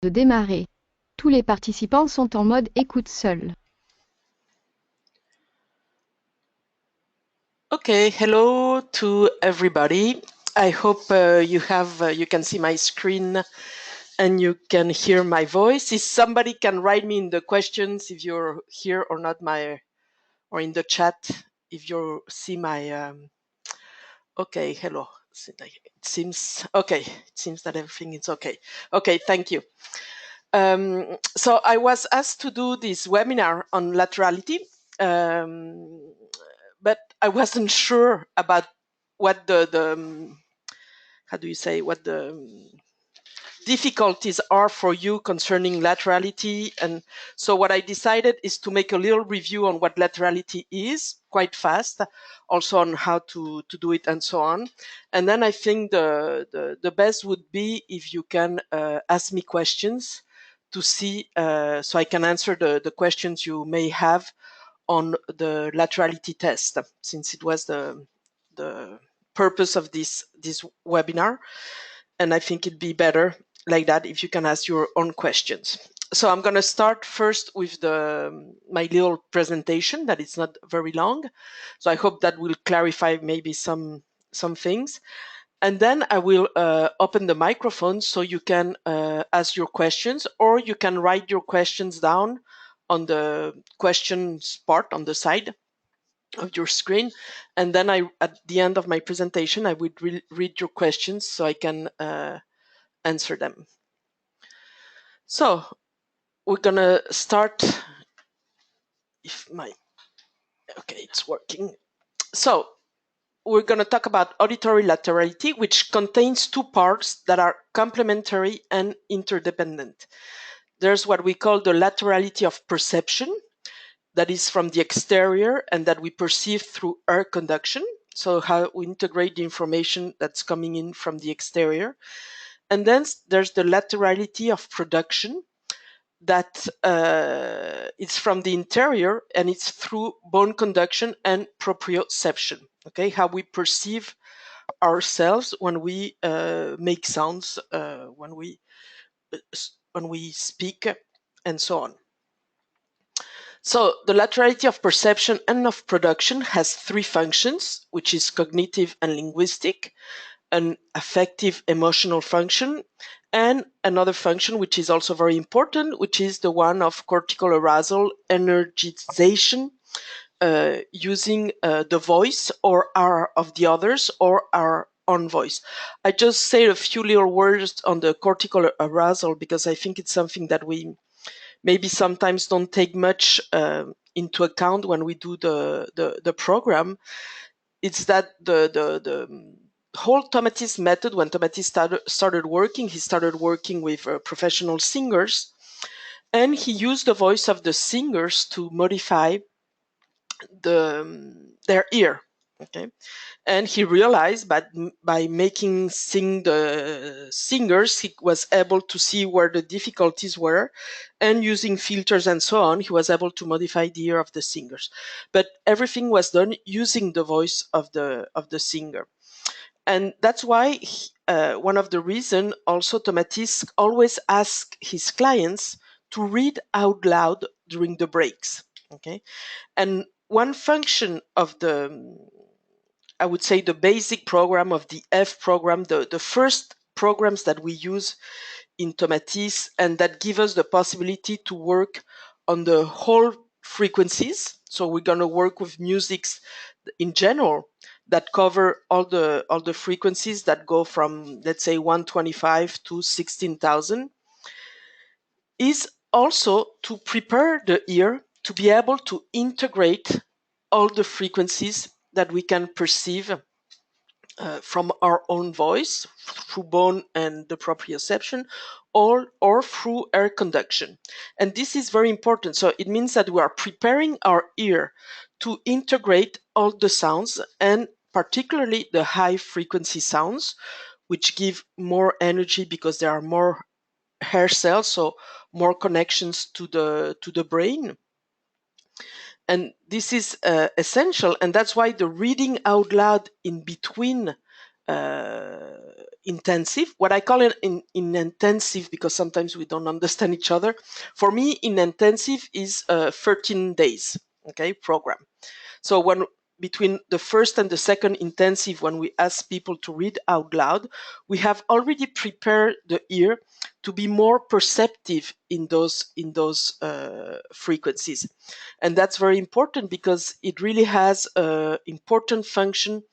de démarrer. Tous les participants sont en mode écoute seul. Okay, hello to everybody. I hope you can see my screen and you can hear my voice. If somebody can write me in the questions if you're here or not, or in the chat if you see my. Okay, hello. It seems okay. It seems that everything is okay. Okay, thank you. So I was asked to do this webinar on laterality, but I wasn't sure about what the how do you say, what the difficulties are for you concerning laterality. And so what I decided is to make a little review on what laterality is quite fast, also on how to do it and so on. And then I think the best would be if you can ask me questions to see, so I can answer the questions you may have on the laterality test, since it was the purpose of this webinar. And I think it'd be better like that if you can ask your own questions. So I'm going to start first with my little presentation that is not very long. So I hope that will clarify maybe some things. And then I will open the microphone so you can ask your questions, or you can write your questions down on the questions part on the side of your screen. And then at the end of my presentation, I would read your questions so I can answer them. So we're gonna start. Okay, it's working. So we're gonna talk about auditory laterality, which contains two parts that are complementary and interdependent. There's what we call the laterality of perception, that is from the exterior and that we perceive through air conduction. So how we integrate the information that's coming in from the exterior. And then there's the laterality of production, that it's from the interior and it's through bone conduction and proprioception. Okay, how we perceive ourselves when we make sounds, when we speak, and so on. So the laterality of perception and of production has three functions, which is cognitive and linguistic, an affective emotional function, and another function which is also very important, which is the one of cortical arousal energization, using the voice or our of the others or our own voice. I just say a few little words on the cortical arousal because I think it's something that we maybe sometimes don't take much into account when we do the program. It's that the whole Tomatis method, when Tomatis started working, he started working with professional singers, and he used the voice of the singers to modify their ear. Okay, and he realized that by making sing the singers, he was able to see where the difficulties were, and using filters and so on, he was able to modify the ear of the singers. But everything was done using the voice of the singer. And that's why one of the reasons also Tomatis always asks his clients to read out loud during the breaks. Okay, and one function of I would say the basic program of the F program, the first programs that we use in Tomatis, and that give us the possibility to work on the whole frequencies. So we're going to work with musics in general that cover all the frequencies that go from, let's say, 125 to 16,000, is also to prepare the ear to be able to integrate all the frequencies that we can perceive from our own voice through bone and the proprioception, or through air conduction. And this is very important. So it means that we are preparing our ear to integrate all the sounds, and particularly the high frequency sounds, which give more energy because there are more hair cells, so more connections to the brain. And this is essential, and that's why the reading out loud in between intensive. What I call it in intensive, because sometimes we don't understand each other. For me, in intensive is 13 days, okay, program. So when between the first and the second intensive, when we ask people to read out loud, we have already prepared the ear to be more perceptive in those frequencies, and that's very important because it really has an important function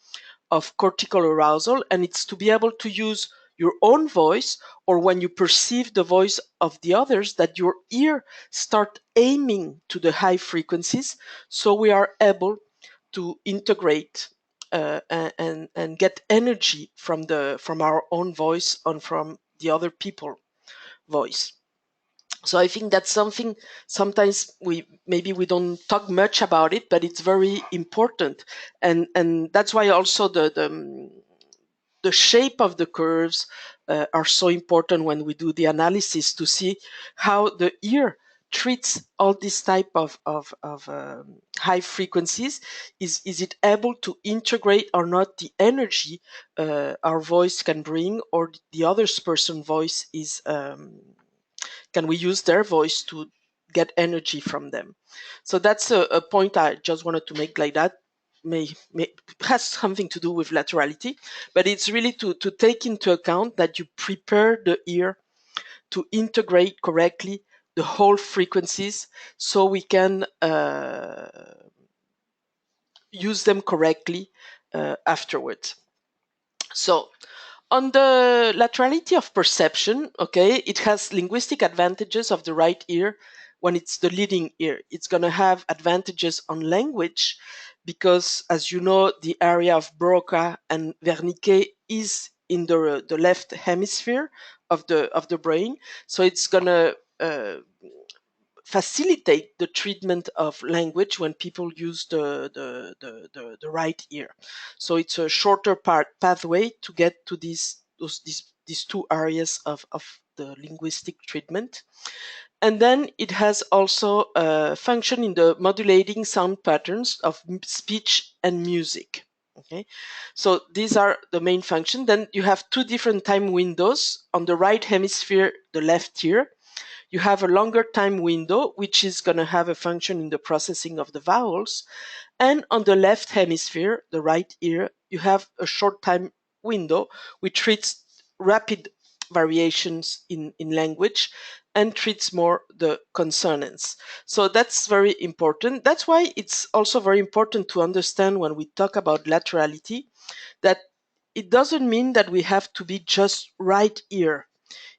of cortical arousal, and it's to be able to use your own voice, or when you perceive the voice of the others, that your ear start aiming to the high frequencies, so we are able to integrate and get energy from our own voice and from the other people voice. So I think that's something sometimes we don't talk much about it, but it's very important, and that's why also the shape of the curves are so important when we do the analysis, to see how the ear treats all this type of high frequencies. Is it able to integrate or not the energy our voice can bring, or the other person's voice is can we use their voice to get energy from them? So that's a point I just wanted to make, like that. May has something to do with laterality, but it's really to take into account that you prepare the ear to integrate correctly the whole frequencies, so we can use them correctly afterwards. So on the laterality of perception, okay, it has linguistic advantages of the right ear when it's the leading ear. It's going to have advantages on language because, as you know, the area of Broca and Wernicke is in the left hemisphere of the brain. So it's going to facilitate the treatment of language when people use the right ear. So it's a shorter pathway to get to these two areas of the linguistic treatment. And then it has also a function in the modulating sound patterns of speech and music. Okay, so these are the main function. Then you have two different time windows. On the right hemisphere, the left ear, you have a longer time window, which is going to have a function in the processing of the vowels. And on the left hemisphere, the right ear, you have a short time window, which treats rapid variations in language and treats more the consonants. So that's very important. That's why it's also very important to understand, when we talk about laterality, that it doesn't mean that we have to be just right ear.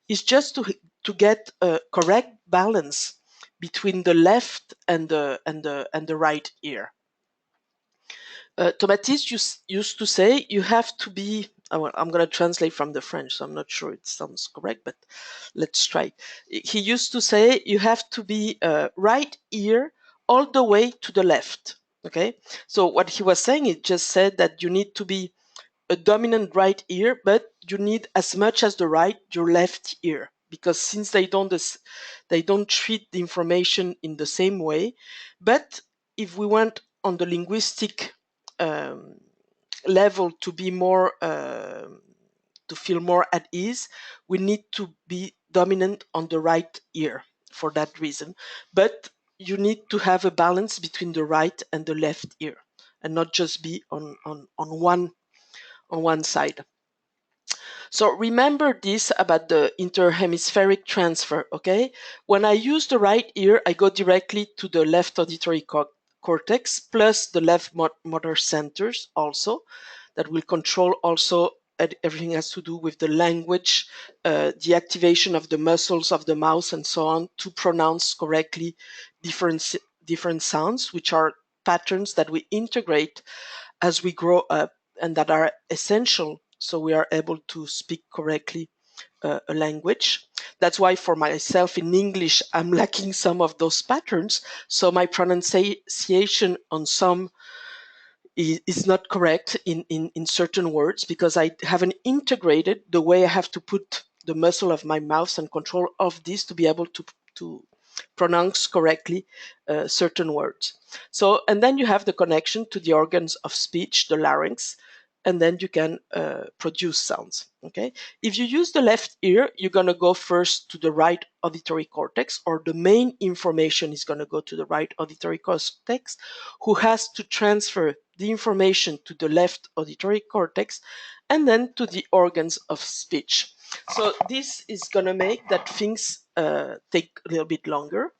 It's just to get a correct balance between the left and the right ear. Tomatis used to say you have to be. Well, I'm going to translate from the French, so I'm not sure it sounds correct, but let's try. He used to say you have to be right ear all the way to the left. Okay, so what he was saying, it just said that you need to be a dominant right ear, but you need as much as the right your left ear, because since they don't treat the information in the same way. But if we want on the linguistic um, level to be more to feel more at ease, we need to be dominant on the right ear for that reason. But you need to have a balance between the right and the left ear, and not just be on one side. So remember this about the interhemispheric transfer, okay? When I use the right ear, I go directly to the left auditory cortex plus the left motor centers also, that will control also everything has to do with the language, the activation of the muscles of the mouth and so on, to pronounce correctly different sounds, which are patterns that we integrate as we grow up and that are essential so we are able to speak correctly a language. That's why for myself in English, I'm lacking some of those patterns. So my pronunciation on some is not correct in certain words, because I haven't integrated the way I have to put the muscle of my mouth and control of this to be able to pronounce correctly certain words. So, and then you have the connection to the organs of speech, the larynx, and then you can produce sounds. Okay. If you use the left ear, you're going to go first to the right auditory cortex, or the main information is going to go to the right auditory cortex, who has to transfer the information to the left auditory cortex and then to the organs of speech. So this is going to make that things take a little bit longer.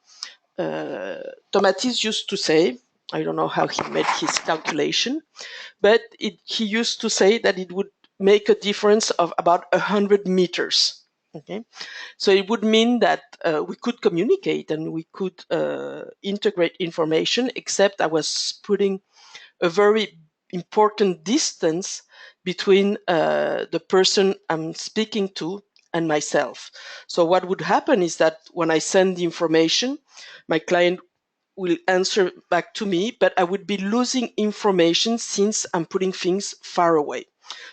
Tomatis used to say, I don't know how he made his calculation, but he used to say that it would make a difference of about 100 meters. Okay, so it would mean that we could communicate and we could integrate information, except I was putting a very important distance between the person I'm speaking to and myself. So what would happen is that when I send the information, my client will answer back to me, but I would be losing information since I'm putting things far away.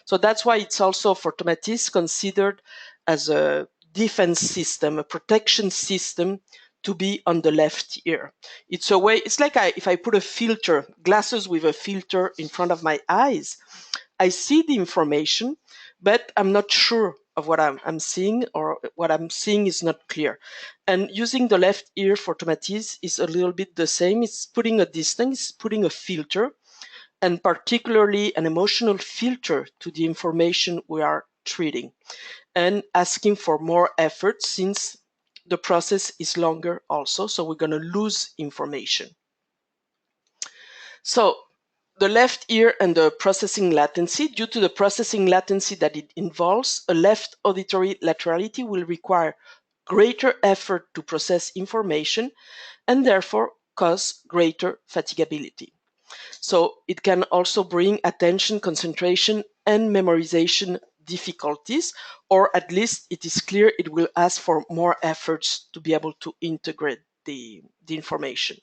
So that's why it's also for Tomatis considered as a defense system, a protection system to be on the left ear. It's a way, it's like if I put a filter, glasses with a filter in front of my eyes, I see the information, but I'm not sure of what I'm seeing, or what I'm seeing is not clear. And using the left ear for Tomatis is a little bit the same. It's putting a distance, it's putting a filter, and particularly an emotional filter to the information we are treating, and asking for more effort since the process is longer also, so we're going to lose information. So the left ear and the processing latency. Due to the processing latency that it involves, a left auditory laterality will require greater effort to process information and therefore cause greater fatigability. So it can also bring attention, concentration, and memorization difficulties, or at least it is clear it will ask for more efforts to be able to integrate the information.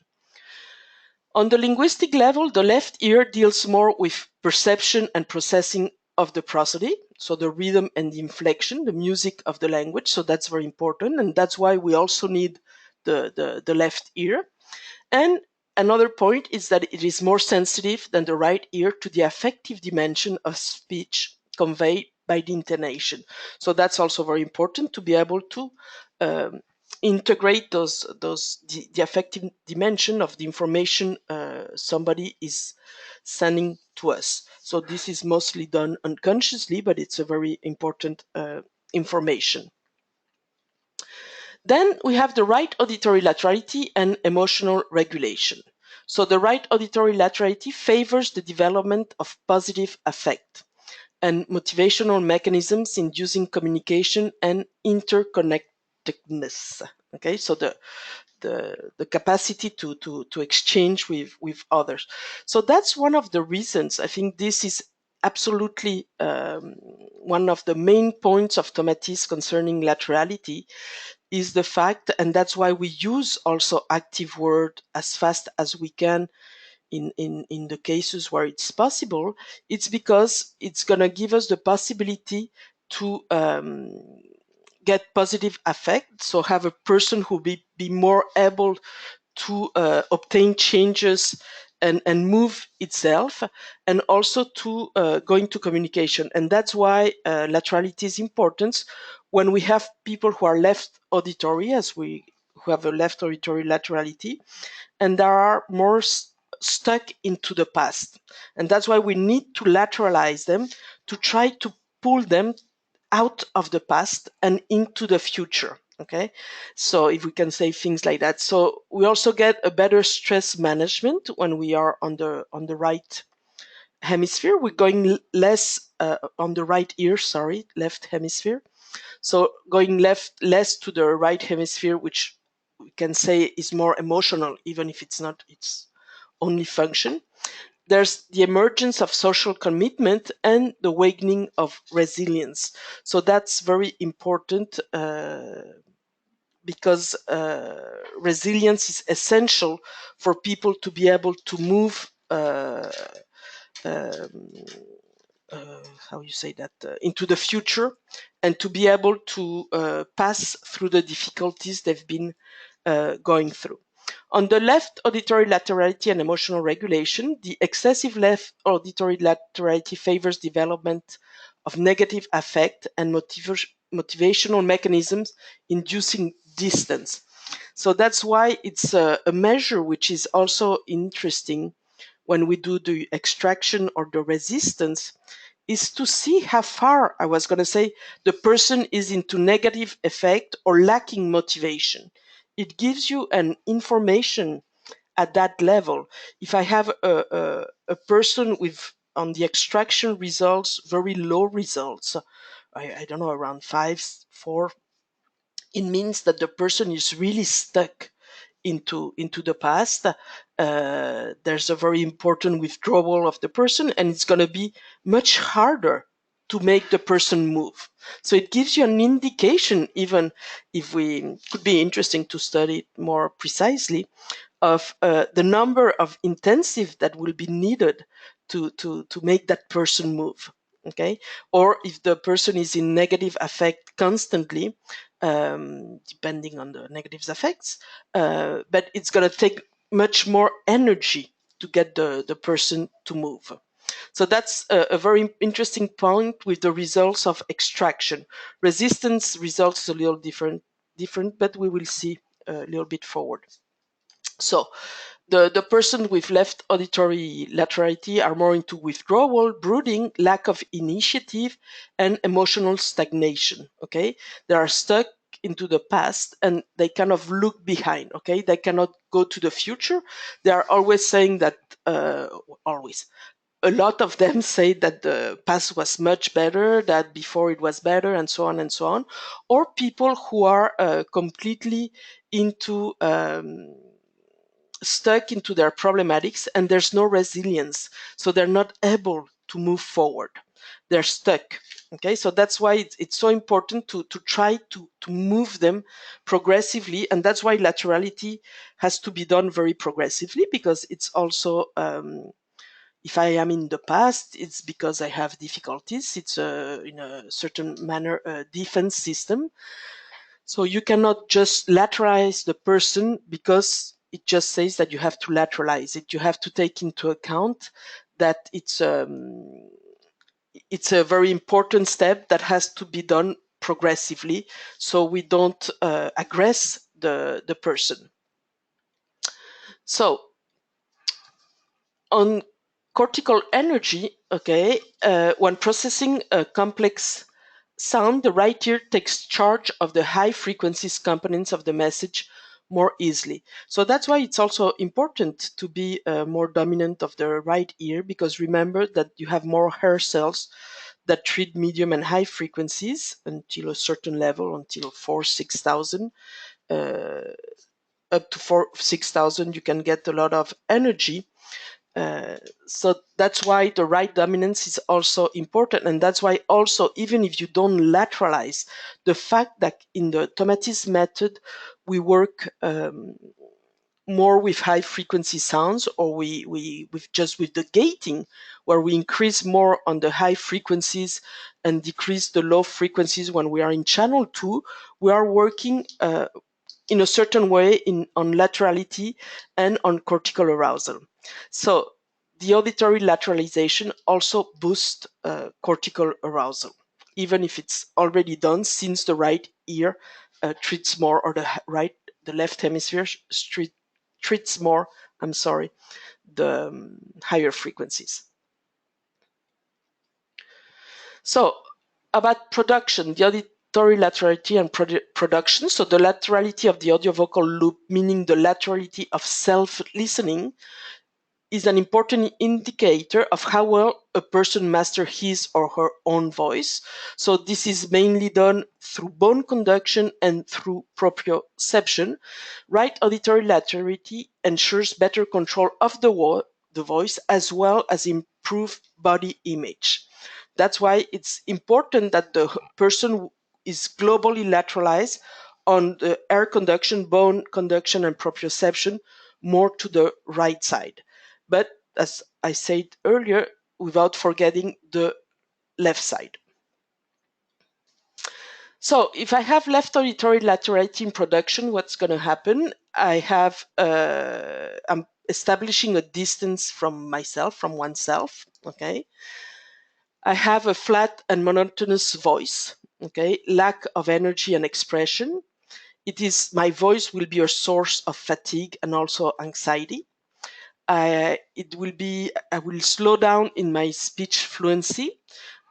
On the linguistic level, the left ear deals more with perception and processing of the prosody, so the rhythm and the inflection, the music of the language. So that's very important, and that's why we also need the left ear. And another point is that it is more sensitive than the right ear to the affective dimension of speech conveyed by the intonation. So that's also very important to be able to integrate the affective dimension of the information somebody is sending to us. So this is mostly done unconsciously, but it's a very important information. Then we have the right auditory laterality and emotional regulation. So the right auditory laterality favors the development of positive affect and motivational mechanisms inducing communication and interconnectedness. Okay, so the capacity to exchange with others. So that's one of the reasons I think this is absolutely one of the main points of Tomatis concerning laterality, is the fact, and that's why we use also active word as fast as we can in the cases where it's possible. It's because it's going to give us the possibility to get positive affect, so have a person who be more able to obtain changes and move itself, and also to go into communication. And that's why laterality is important when we have people who are left auditory, who have a left auditory laterality, and there are more stuck into the past. And that's why we need to lateralize them to try to pull them out of the past and into the future. Okay, so if we can say things like that. So we also get a better stress management when we are on the right hemisphere. We're going less on the right ear, sorry, left hemisphere. So going less to the right hemisphere, which we can say is more emotional, even if it's not its only function. There's the emergence of social commitment and the awakening of resilience. So that's very important because resilience is essential for people to be able to move how you say that into the future, and to be able to pass through the difficulties they've been going through. On the left, auditory laterality and emotional regulation. The excessive left auditory laterality favors development of negative affect and motivational mechanisms inducing distance. So that's why it's a measure which is also interesting when we do the extraction or the resistance, is to see how far, I was going to say, the person is into negative effect or lacking motivation. It gives you an information at that level. If I have a person with, on the extraction results, very low results, I don't know, around 5, 4, it means that the person is really stuck into the past. There's a very important withdrawal of the person, and it's going to be much harder to make the person move. So it gives you an indication, even if we could be interesting to study it more precisely, of the number of intensive that will be needed to make that person move. Okay, or if the person is in negative affect constantly, depending on the negative effects, but it's going to take much more energy to get the person to move. So that's a very interesting point with the results of extraction. Resistance results is a little different, but we will see a little bit forward. So the person with left auditory laterality are more into withdrawal, brooding, lack of initiative, and emotional stagnation. Okay, they are stuck into the past and they kind of look behind. Okay, they cannot go to the future. They are always saying that, always, a lot of them say that the past was much better, that before it was better, and so on and so on. Or people who are completely into stuck into their problematics and there's no resilience. So they're not able to move forward. They're stuck. Okay, so that's why it's so important to try to move them progressively. And that's why laterality has to be done very progressively, because it's also, if I am in the past, it's because I have difficulties. It's in a certain manner a defense system. So you cannot just lateralize the person because it just says that you have to lateralize it. You have to take into account that it's a very important step that has to be done progressively, so we don't aggress the person. So on cortical energy, okay, when processing a complex sound, the right ear takes charge of the high frequencies components of the message more easily. So that's why it's also important to be more dominant of the right ear, because remember that you have more hair cells that treat medium and high frequencies until a certain level, until 6,000. Up to 6,000, you can get a lot of energy. So that's why the right dominance is also important. And that's why also, even if you don't lateralize, the fact that in the Tomatis method, we work more with high frequency sounds, or we with just with the gating, where we increase more on the high frequencies and decrease the low frequencies when we are in channel 2, we are working in a certain way on laterality and on cortical arousal. So the auditory lateralization also boosts cortical arousal, even if it's already done, since the right ear treats more, or the left hemisphere treats more, the higher frequencies. So about production, the auditory laterality and production. So the laterality of the audiovocal loop, meaning the laterality of self-listening, is an important indicator of how well a person masters his or her own voice. So this is mainly done through bone conduction and through proprioception. Right auditory laterality ensures better control of the voice, as well as improved body image. That's why it's important that the person is globally lateralized on the air conduction, bone conduction, and proprioception, more to the right side. But as I said earlier, without forgetting the left side. So if I have left auditory laterality in production, what's going to happen? I'm establishing a distance from myself, from oneself. Okay. I have a flat and monotonous voice. Okay. Lack of energy and expression. My voice will be a source of fatigue and also anxiety. I will slow down in my speech fluency.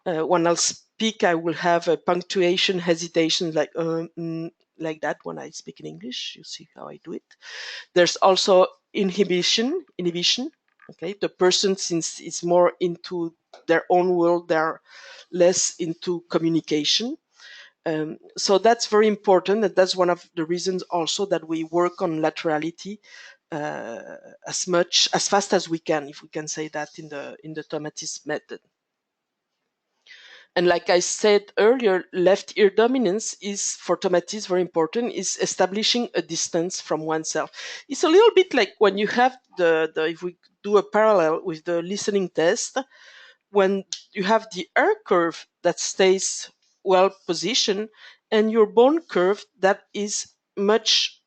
When I'll speak, I will have a punctuation hesitation, like that when I speak in English. You see how I do it. There's also inhibition. Okay, the person, since it's more into their own world, they're less into communication. So that's very important, and that's one of the reasons also that we work on laterality as fast as we can, if we can say that in the Tomatis method. And like I said earlier, left ear dominance is for Tomatis very important, is establishing a distance from oneself. It's a little bit like when you have if we do a parallel with the listening test, when you have the air curve that stays well positioned and your bone curve that is much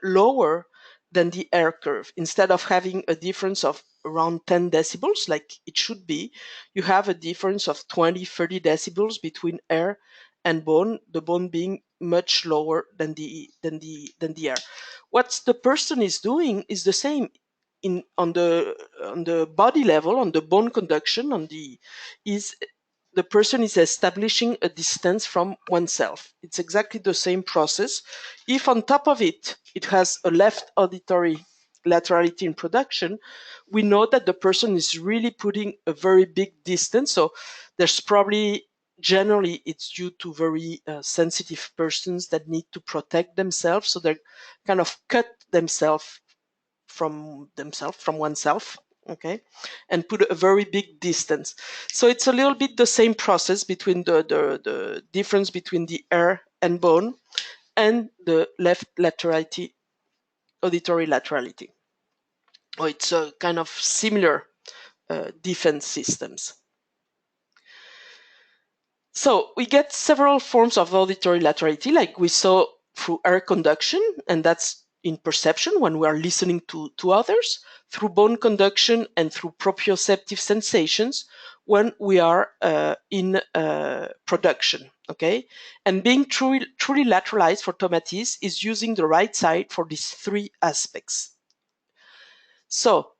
lower than the air curve. Instead of having a difference of around 10 decibels like it should be, you have a difference of 20, 30 decibels between air and bone, the bone being much lower than the air. What the person is doing is the same on the body level, on the bone conduction, is the person is establishing a distance from oneself. It's exactly the same process. If on top of it has a left auditory laterality in production, we know that the person is really putting a very big distance. So there's probably, generally it's due to very sensitive persons that need to protect themselves, so they kind of cut themselves from oneself, okay, and put a very big distance. So it's a little bit the same process between the difference between the air and bone and the left laterality, auditory laterality. It's a kind of similar defense systems. So we get several forms of auditory laterality, like we saw through air conduction, and that's in perception when we are listening to others, through bone conduction, and through proprioceptive sensations when we are in production. Okay, and being truly lateralized for Tomatis is using the right side for these three aspects. So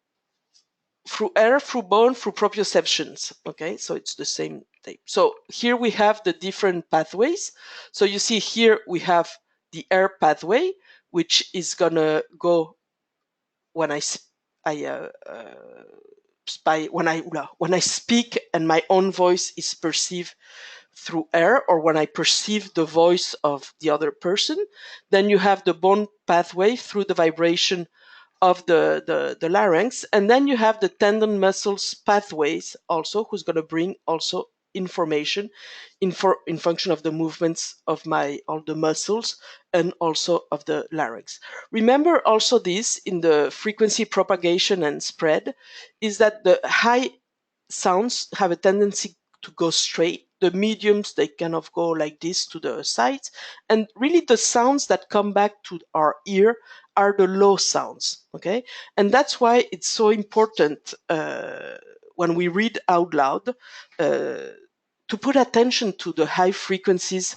through air, through bone, through proprioceptions. Okay, so it's the same thing. So here we have the different pathways. So you see here we have the air pathway, which is gonna go when when I speak and my own voice is perceived through air, or when I perceive the voice of the other person. Then you have the bone pathway through the vibration of the larynx, and then you have the tendon muscles pathways also, who's going to bring also information in function of the movements of all the muscles and also of the larynx. Remember also this in the frequency propagation and spread is that the high sounds have a tendency to go straight. The mediums, they kind of go like this to the sides. And really the sounds that come back to our ear are the low sounds. Okay. And that's why it's so important when we read out loud to put attention to the high frequencies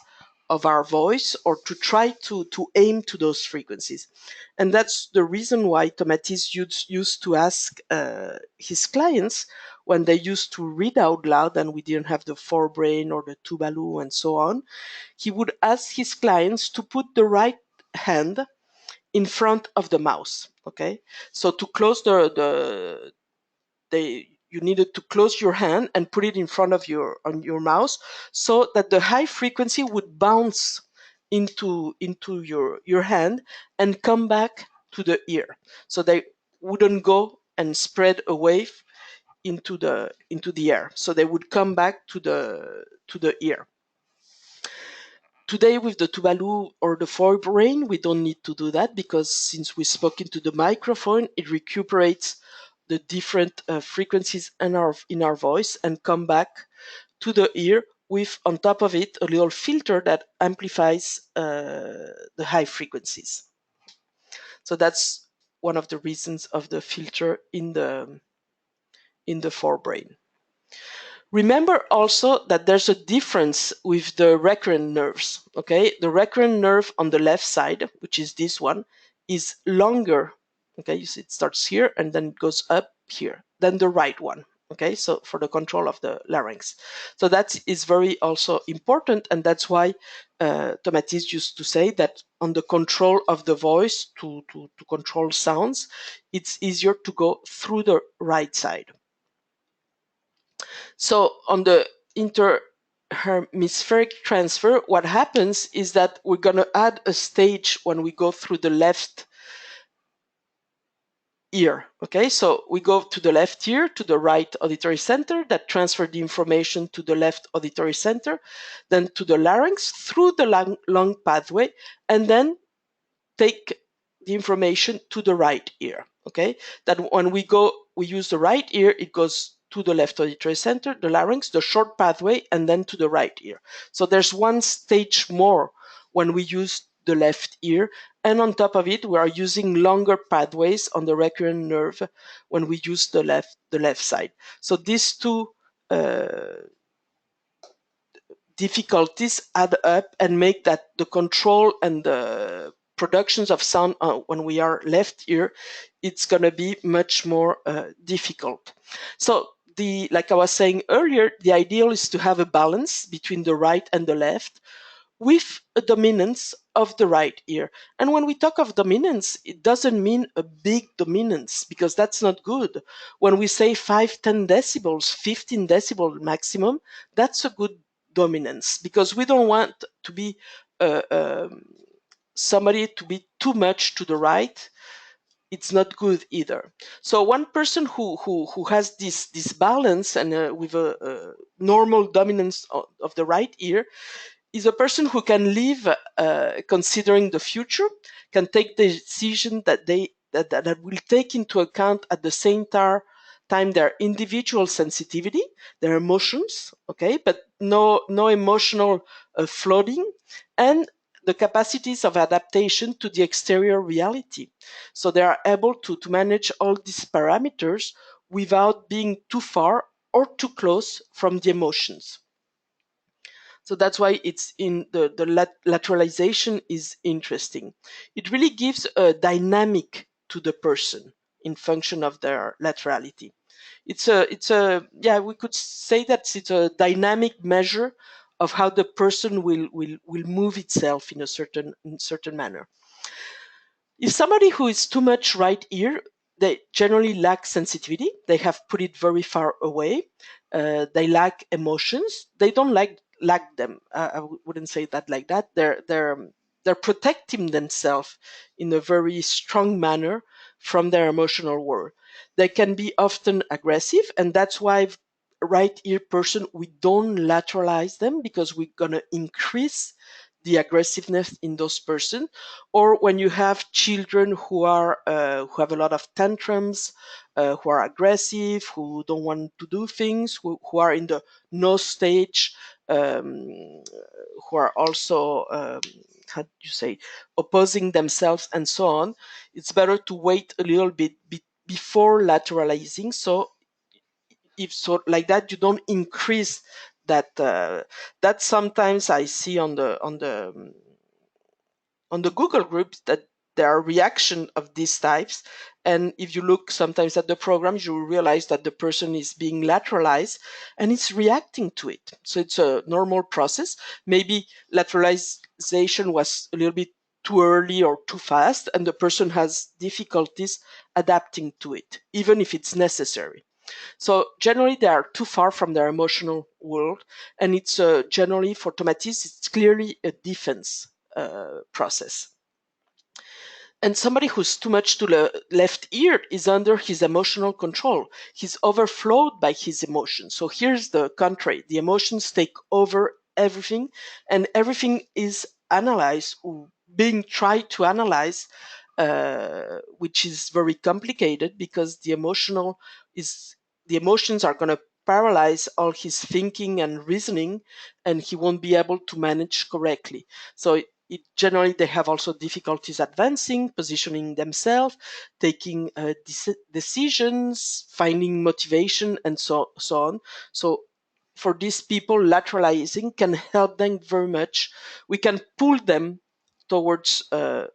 of our voice, or to try to aim to those frequencies. And that's the reason why Tomatis used to ask his clients, when they used to read out loud and we didn't have the forebrain or the tuvalu and so on, he would ask his clients to put the right hand in front of the mouth. Okay, so to close you needed to close your hand and put it in front of your mouth, so that the high frequency would bounce into your hand and come back to the ear, so they wouldn't go and spread away into the air, so they would come back to the ear. Today with the Tuvalu or the forebrain, we don't need to do that, because since we spoke into the microphone, it recuperates the different frequencies in our voice and come back to the ear with on top of it a little filter that amplifies the high frequencies. So that's one of the reasons of the filter in the forebrain. Remember also that there's a difference with the recurrent nerves. Okay, the recurrent nerve on the left side, which is this one, is longer. Okay, you see it starts here and then it goes up here, than the right one. Okay, so for the control of the larynx. So that is very also important, and that's why Tomatis used to say that on the control of the voice to control sounds, it's easier to go through the right side. So on the interhemispheric transfer, what happens is that we're going to add a stage when we go through the left ear. Okay, so we go to the left ear, to the right auditory center, that transfer the information to the left auditory center, then to the larynx through the lung pathway, and then take the information to the right ear. Okay, that when we use the right ear, it goes to the left auditory center, the larynx, the short pathway, and then to the right ear. So there's one stage more when we use the left ear, and on top of it, we are using longer pathways on the recurrent nerve when we use the left side. So these two difficulties add up and make that the control and the productions of sound when we are left ear, it's going to be much more difficult. So like I was saying earlier, the ideal is to have a balance between the right and the left, with a dominance of the right ear. And when we talk of dominance, it doesn't mean a big dominance, because that's not good. When we say 5, 10 decibels, 15 decibel maximum, that's a good dominance, because we don't want to be uh, um, somebody to be too much to the right. It's not good either. So one person who has this balance and with a normal dominance of the right ear is a person who can live considering the future, can take the decision that will take into account at the same time their individual sensitivity, their emotions, okay, but no emotional flooding, and the capacities of adaptation to the exterior reality. So they are able to manage all these parameters without being too far or too close from the emotions. So that's why it's in the lateralization is interesting. It really gives a dynamic to the person in function of their laterality. Yeah, we could say that it's a dynamic measure of how the person will move itself in a certain manner. If somebody who is too much right ear, they generally lack sensitivity. They have put it very far away. They lack emotions. They don't lack them. I wouldn't say that like that. They're protecting themselves in a very strong manner from their emotional world. They can be often aggressive, and that's why right ear person, we don't lateralize them, because we're gonna increase the aggressiveness in those persons. Or when you have children who have a lot of tantrums, who are aggressive, who don't want to do things, who are in the no stage, who are also how do you say, opposing themselves and so on. It's better to wait a little bit before lateralizing. So if so like that, you don't increase that. That sometimes I see on the Google groups that there are reaction of these types. And if you look sometimes at the programs, you will realize that the person is being lateralized and it's reacting to it. So it's a normal process. Maybe lateralization was a little bit too early or too fast, and the person has difficulties adapting to it, even if it's necessary. So generally, they are too far from their emotional world, and it's generally for Tomatis, it's clearly a defense process. And somebody who's too much to the left ear is under his emotional control. He's overflowed by his emotions. So here's the contrary. The emotions take over everything, and everything is analyzed, or being tried to analyze, which is very complicated, because the emotions are going to paralyze all his thinking and reasoning, and he won't be able to manage correctly. So generally they have also difficulties advancing, positioning themselves, taking decisions, finding motivation, and so on. So for these people, lateralizing can help them very much. We can pull them towards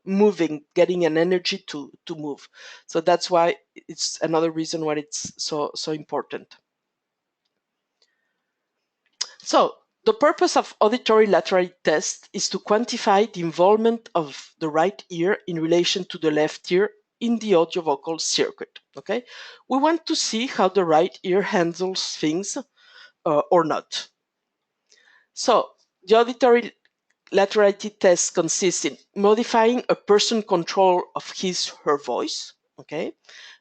moving, getting an energy to move. So that's why it's another reason why it's so important. So the purpose of auditory laterality test is to quantify the involvement of the right ear in relation to the left ear in the audio-vocal circuit. Okay, we want to see how the right ear handles things or not. So the auditory laterality test consists in modifying a person's control of his/her voice, okay,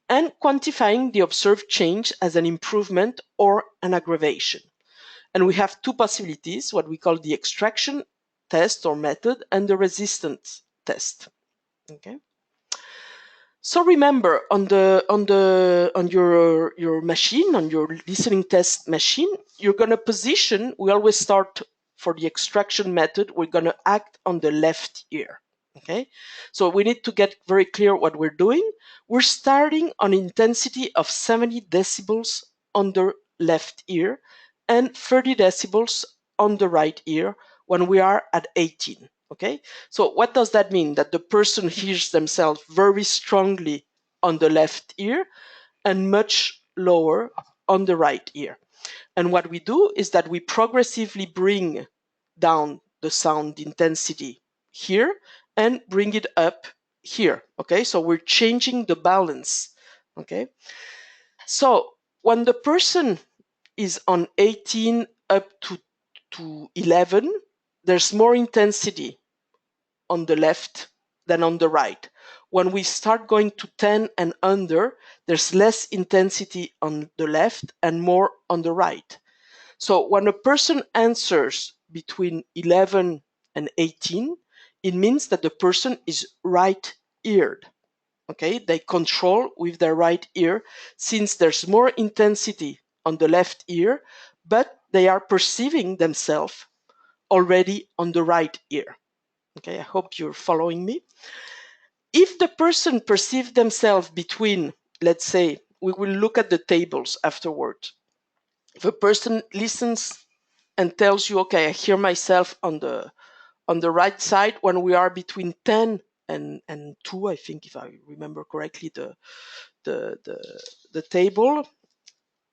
and quantifying the observed change as an improvement or an aggravation. And we have two possibilities, what we call the extraction test or method and the resistance test. Okay. So remember, on your machine, on your listening test machine, you're gonna position. We always start for the extraction method. We're gonna act on the left ear. Okay, so we need to get very clear what we're doing. We're starting on intensity of 70 decibels on the left ear and 30 decibels on the right ear when we are at 18. Okay, so what does that mean? That the person hears themselves very strongly on the left ear and much lower on the right ear. And what we do is that we progressively bring down the sound intensity here and bring it up here. Okay, so we're changing the balance. Okay, so when the person is on 18 up to 11, there's more intensity on the left than on the right. When we start going to 10 and under, there's less intensity on the left and more on the right. So when a person answers between 11 and 18, it means that the person is right-eared. Okay, they control with their right ear since there's more intensity on the left ear, but they are perceiving themselves already on the right ear. Okay, I hope you're following me. If the person perceives themselves between, let's say, we will look at the tables afterward. If a person listens and tells you, okay, I hear myself on the right side when we are between 10 and 2, I think, if I remember correctly, the table,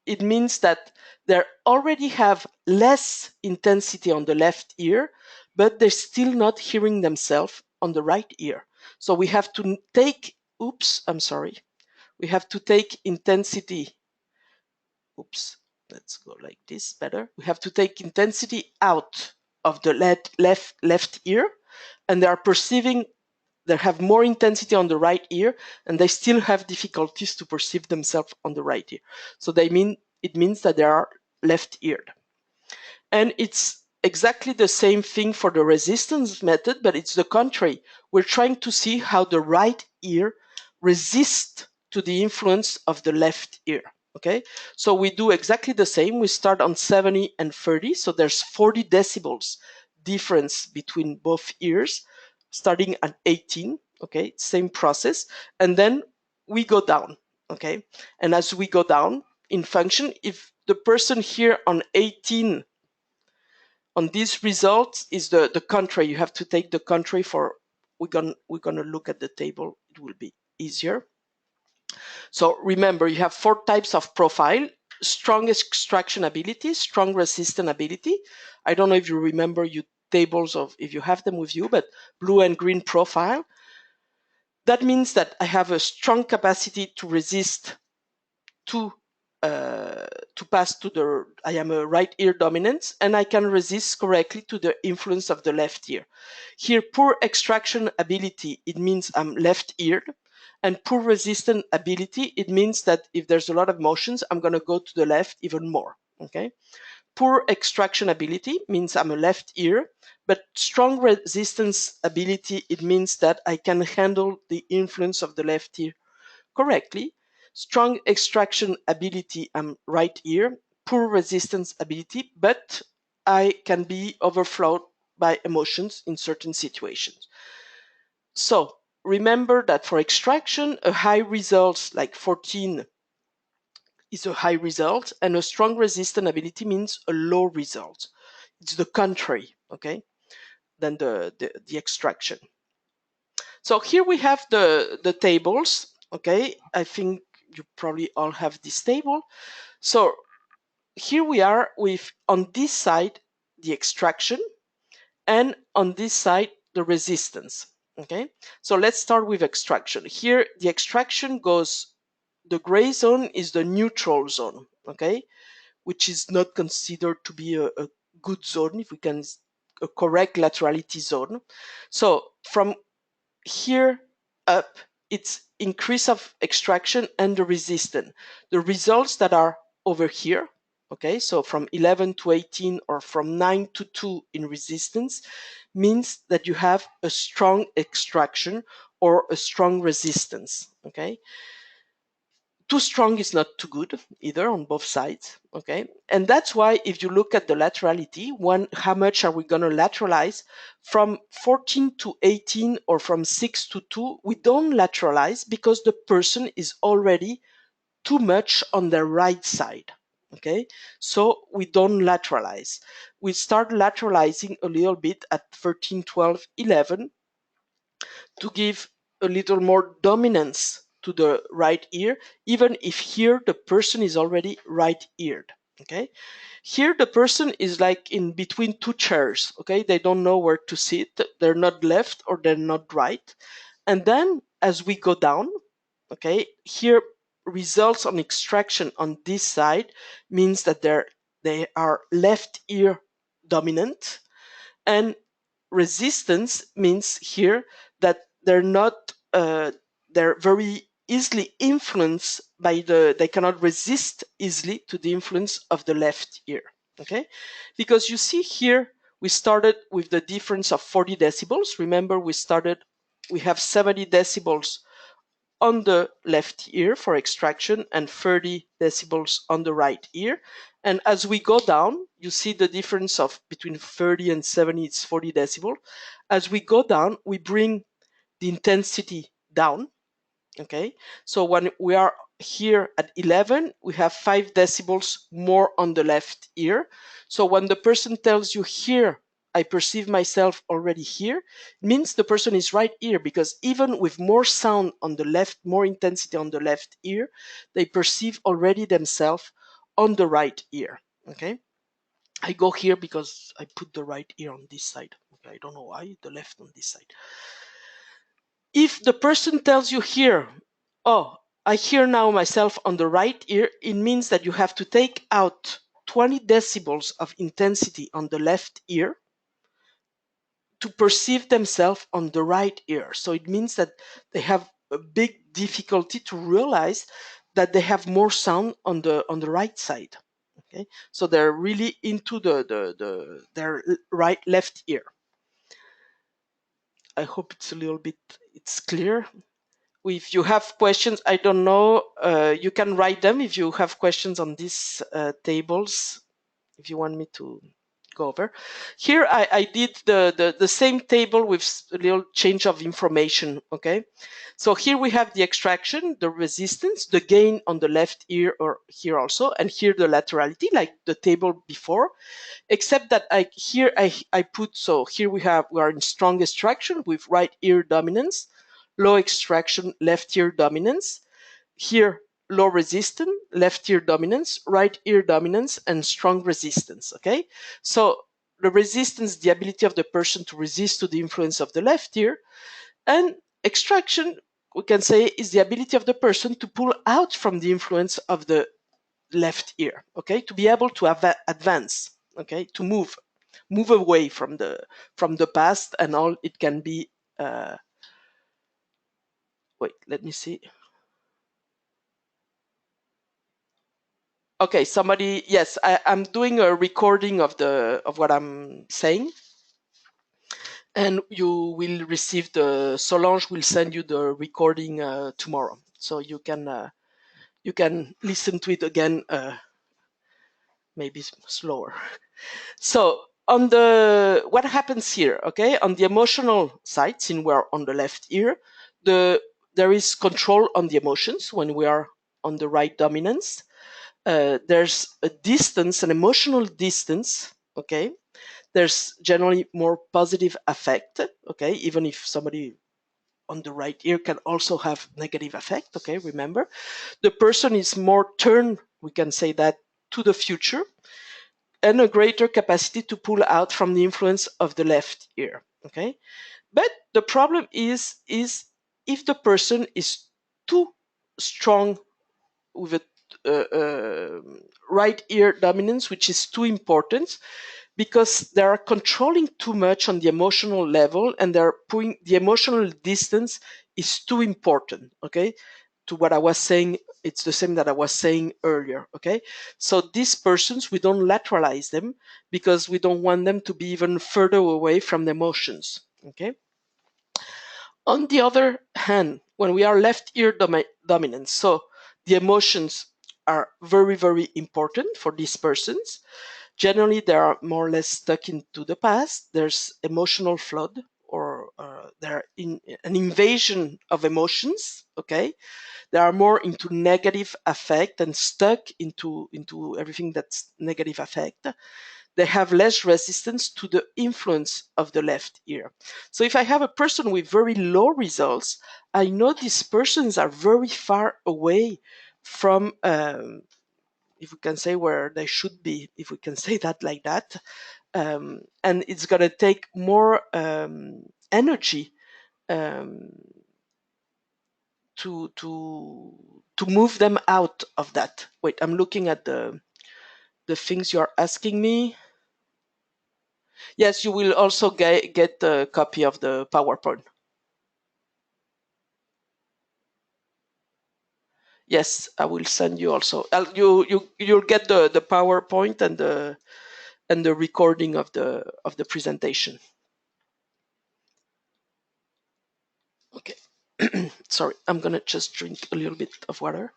it means that they already have less intensity on the left ear, but they're still not hearing themselves on the right ear. So we have to take, we have to take intensity, let's go like this better. We have to take intensity out of the left ear, and they are perceiving they have more intensity on the right ear, and they still have difficulties to perceive themselves on the right ear. So it means that they are left-eared. And it's exactly the same thing for the resistance method, but it's the contrary. We're trying to see how the right ear resists to the influence of the left ear. Okay, so we do exactly the same. We start on 70 and 30, so there's 40 decibels difference between both ears, starting at 18. Okay, same process, and then we go down. Okay, and as we go down in function, if the person here on 18 on these results is the country, you have to take the country for, we're gonna look at the table, it will be easier. So remember, you have 4 types of profile: strong extraction ability, strong resistant ability. I don't know if you remember your tables of, if you have them with you, but blue and green profile. That means that I have a strong capacity to resist to pass to the, I am a right ear dominant, and I can resist correctly to the influence of the left ear. Here, poor extraction ability, it means I'm left-eared, and poor resistant ability, it means that if there's a lot of motions, I'm going to go to the left even more. Okay. Poor extraction ability means I'm a left ear, but strong resistance ability, it means that I can handle the influence of the left ear correctly. Strong extraction ability, I'm right ear. poor resistance ability, but I can be overflowed by emotions in certain situations. So remember that for extraction, a high result like 14 is a high result, and a strong resistant ability means a low result. It's the contrary, okay, than the extraction. So here we have the tables, okay. I think you probably all have this table. So here we are with, on this side, the extraction, and on this side, the resistance, okay. So let's start with extraction. Here, the extraction goes, the gray zone is the neutral zone, okay, which is not considered to be a good zone, if we can, a correct laterality zone. So from here up, it's increase of extraction and the resistance. The results that are over here, okay, so from 11 to 18 or from 9 to 2 in resistance, means that you have a strong extraction or a strong resistance, okay. Too strong is not too good either on both sides, okay. And that's why if you look at the laterality, how much are we going to lateralize from 14 to 18 or from 6 to 2? We don't lateralize because the person is already too much on the right side, okay. So we don't lateralize. We start lateralizing a little bit at 13, 12, 11 to give a little more dominance to the right ear, even if here the person is already right-eared, okay? Here the person is like in between two chairs, okay? They don't know where to sit. They're not left or they're not right. And then as we go down, okay, here results on extraction on this side means that they are left ear dominant, and resistance means here that they're not they're very easily influenced by they cannot resist easily to the influence of the left ear, okay. Because you see here we started with the difference of 40 decibels. Remember, we have 70 decibels on the left ear for extraction and 30 decibels on the right ear. And as we go down, you see the difference of between 30 and 70, it's 40 decibel. As we go down, we bring the intensity down, okay. So when we are here at 11, we have 5 decibels more on the left ear. So when the person tells you here, I perceive myself already here, it means the person is right ear, because even with more sound on the left, more intensity on the left ear, they perceive already themselves on the right ear, okay. I go here because I put the right ear on this side, okay. I don't know why, the left on this side. If the person tells you here, oh, I hear now myself on the right ear, it means that you have to take out 20 decibels of intensity on the left ear to perceive themselves on the right ear. So it means that they have a big difficulty to realize that they have more sound on the right side. Okay, so they're really into their left ear. I hope it's clear. If you have questions, I don't know, you can write them if you have questions on these tables, if you want me to go over. Here I did the same table with a little change of information, okay? So here we have the extraction, the resistance, the gain on the left ear or here also, and here the laterality, like the table before, except that I put, so here we are in strong extraction with right ear dominance, low extraction, left ear dominance. Here, low resistance, left ear dominance, right ear dominance, and strong resistance, okay? So the resistance, the ability of the person to resist to the influence of the left ear, and extraction, we can say, is the ability of the person to pull out from the influence of the left ear, okay? To be able to advance, okay? To move away from the past and all. It can be, wait, let me see. Okay, somebody, yes, I'm doing a recording of what I'm saying, and you will receive Solange will send you the recording tomorrow, so you can listen to it again maybe slower. So on the what happens here, okay, on the emotional side, since we're on the left ear, there is control on the emotions when we are on the right dominance. There's a distance, an emotional distance, okay. There's generally more positive affect, okay, even if somebody on the right ear can also have negative affect, okay, remember. The person is more turned, we can say that, to the future, and a greater capacity to pull out from the influence of the left ear, okay. But the problem is if the person is too strong with a right ear dominance, which is too important, because they are controlling too much on the emotional level, and they're putting the emotional distance is too important, okay, to what I was saying. It's the same that I was saying earlier, okay. So these persons, we don't lateralize them because we don't want them to be even further away from the emotions, okay. On the other hand, when we are left ear dominant, so the emotions are very, very important for these persons. Generally, they are more or less stuck into the past. There's emotional flood, or they're in an invasion of emotions, okay. They are more into negative affect and stuck into everything that's negative affect. They have less resistance to the influence of the left ear. So if I have a person with very low results, I know these persons are very far away from, if we can say, where they should be, if we can say that like that. And it's going to take more energy um, to move them out of that. Wait, I'm looking at the things you're asking me. Yes, you will also get a copy of the PowerPoint. Yes, I will send you also. You'll get the PowerPoint and the recording of the presentation. Okay. Sorry, I'm gonna just drink a little bit of water.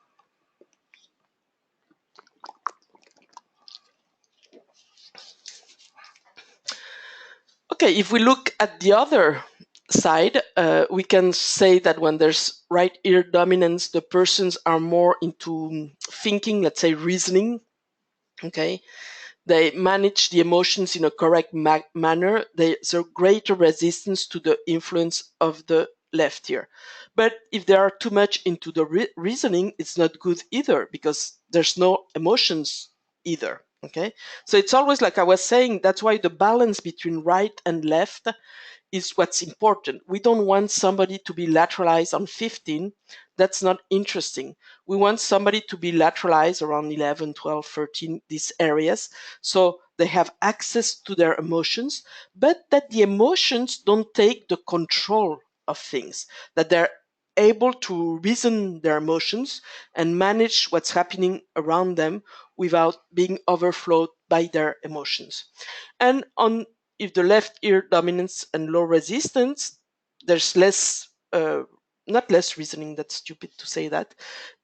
Okay, if we look at the other side, we can say that when there's right ear dominance, the persons are more into thinking, let's say reasoning. Okay, they manage the emotions in a correct manner. There's a greater resistance to the influence of the left ear. But if they are too much into the reasoning, it's not good either, because there's no emotions either. Okay, so it's always like I was saying, that's why the balance between right and left is what's important. We don't want somebody to be lateralized on 15. That's not interesting. We want somebody to be lateralized around 11, 12, 13, these areas. So they have access to their emotions, but that the emotions don't take the control of things, that they're able to reason their emotions and manage what's happening around them without being overflowed by their emotions. And on if the left ear dominance and low resistance, there's less, not less reasoning. That's stupid to say that.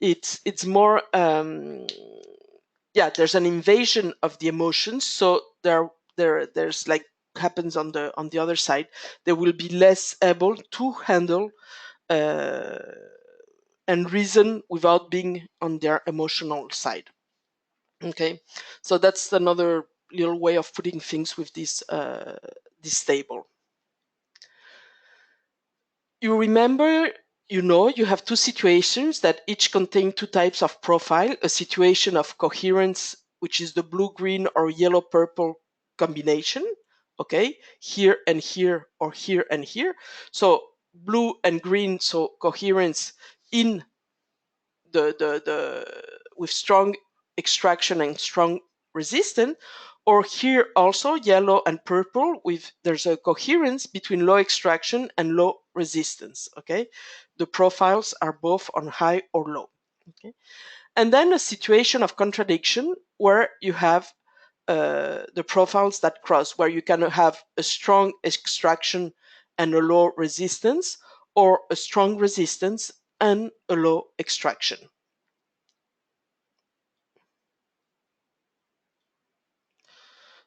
It's more, yeah. There's an invasion of the emotions, so there's like happens on the other side. They will be less able to handle uh, and reason without being on their emotional side. Okay, so that's another little way of putting things with this table. You remember, you have two situations that each contain two types of profile: a situation of coherence, which is the blue-green or yellow-purple combination, okay, here and here, or here and here. So blue and green, so coherence in the with strong extraction and strong resistance, or here also yellow and purple with there's a coherence between low extraction and low resistance. Okay, the profiles are both on high or low. Okay, and then a situation of contradiction where you have the profiles that cross, where you can have a strong extraction and a low resistance, or a strong resistance and a low extraction.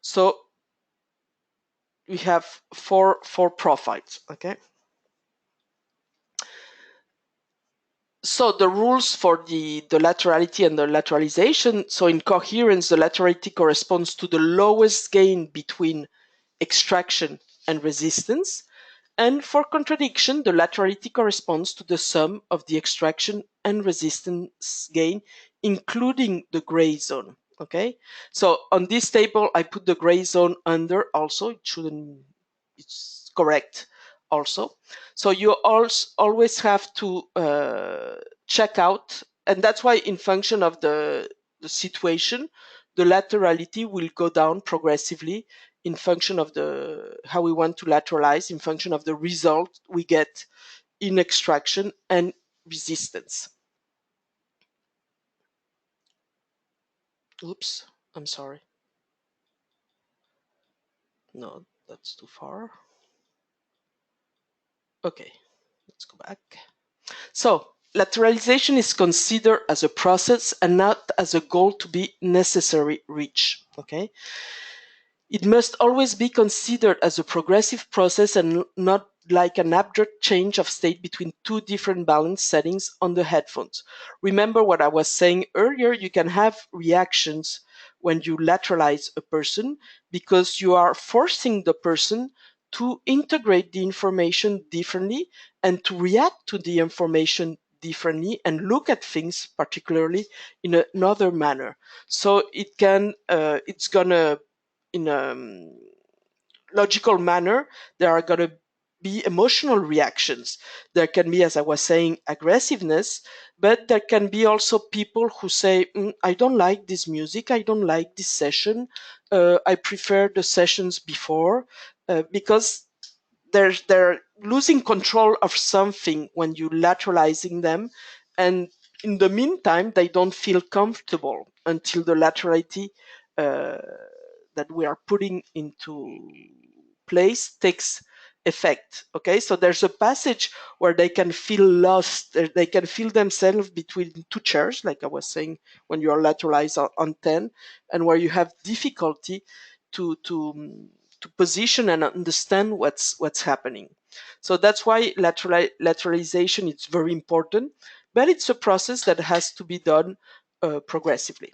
So we have four profiles. Okay. So the rules for the laterality and the lateralization. So in coherence, the laterality corresponds to the lowest gain between extraction and resistance. And for contradiction, the laterality corresponds to the sum of the extraction and resistance gain, including the gray zone. Okay. So on this table, I put the gray zone under also. It shouldn't, it's correct also. So you also always have to check out, and that's why in function of the situation, the laterality will go down progressively in function of the how we want to lateralize, in function of the result we get in extraction and resistance. Oops, I'm sorry. No, that's too far. Okay, let's go back. So lateralization is considered as a process and not as a goal to be necessarily reached. Okay. It must always be considered as a progressive process and not like an abrupt change of state between two different balance settings on the headphones. Remember what I was saying earlier, you can have reactions when you lateralize a person because you are forcing the person to integrate the information differently and to react to the information differently and look at things particularly in another manner. So it's gonna in a logical manner, there are going to be emotional reactions. There can be, as I was saying, aggressiveness, but there can be also people who say, I don't like this music, I don't like this session, I prefer the sessions before, because they're losing control of something when you lateralizing them, and in the meantime they don't feel comfortable until the laterality uh, that we are putting into place takes effect. Okay, so there's a passage where they can feel lost, they can feel themselves between two chairs, like I was saying, when you are lateralized on 10, and where you have difficulty to position and understand what's happening. So that's why lateralization is very important, but it's a process that has to be done progressively.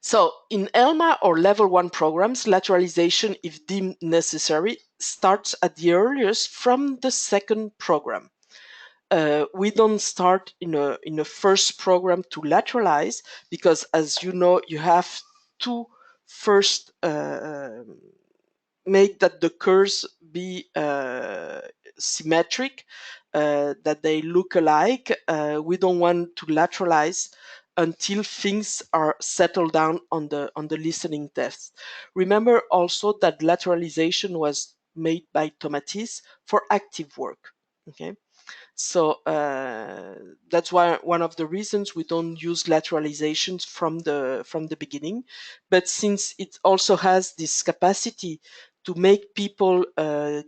So in ELMA or level 1 programs, lateralization, if deemed necessary, starts at the earliest from the second program. We don't start in a first program to lateralize because, as you know, you have to first make that the curves be symmetric, that they look alike. We don't want to lateralize until things are settled down on the listening test. Remember also that lateralization was made by Tomatis for active work. Okay. So that's why one of the reasons we don't use lateralizations from the beginning. But since it also has this capacity to make people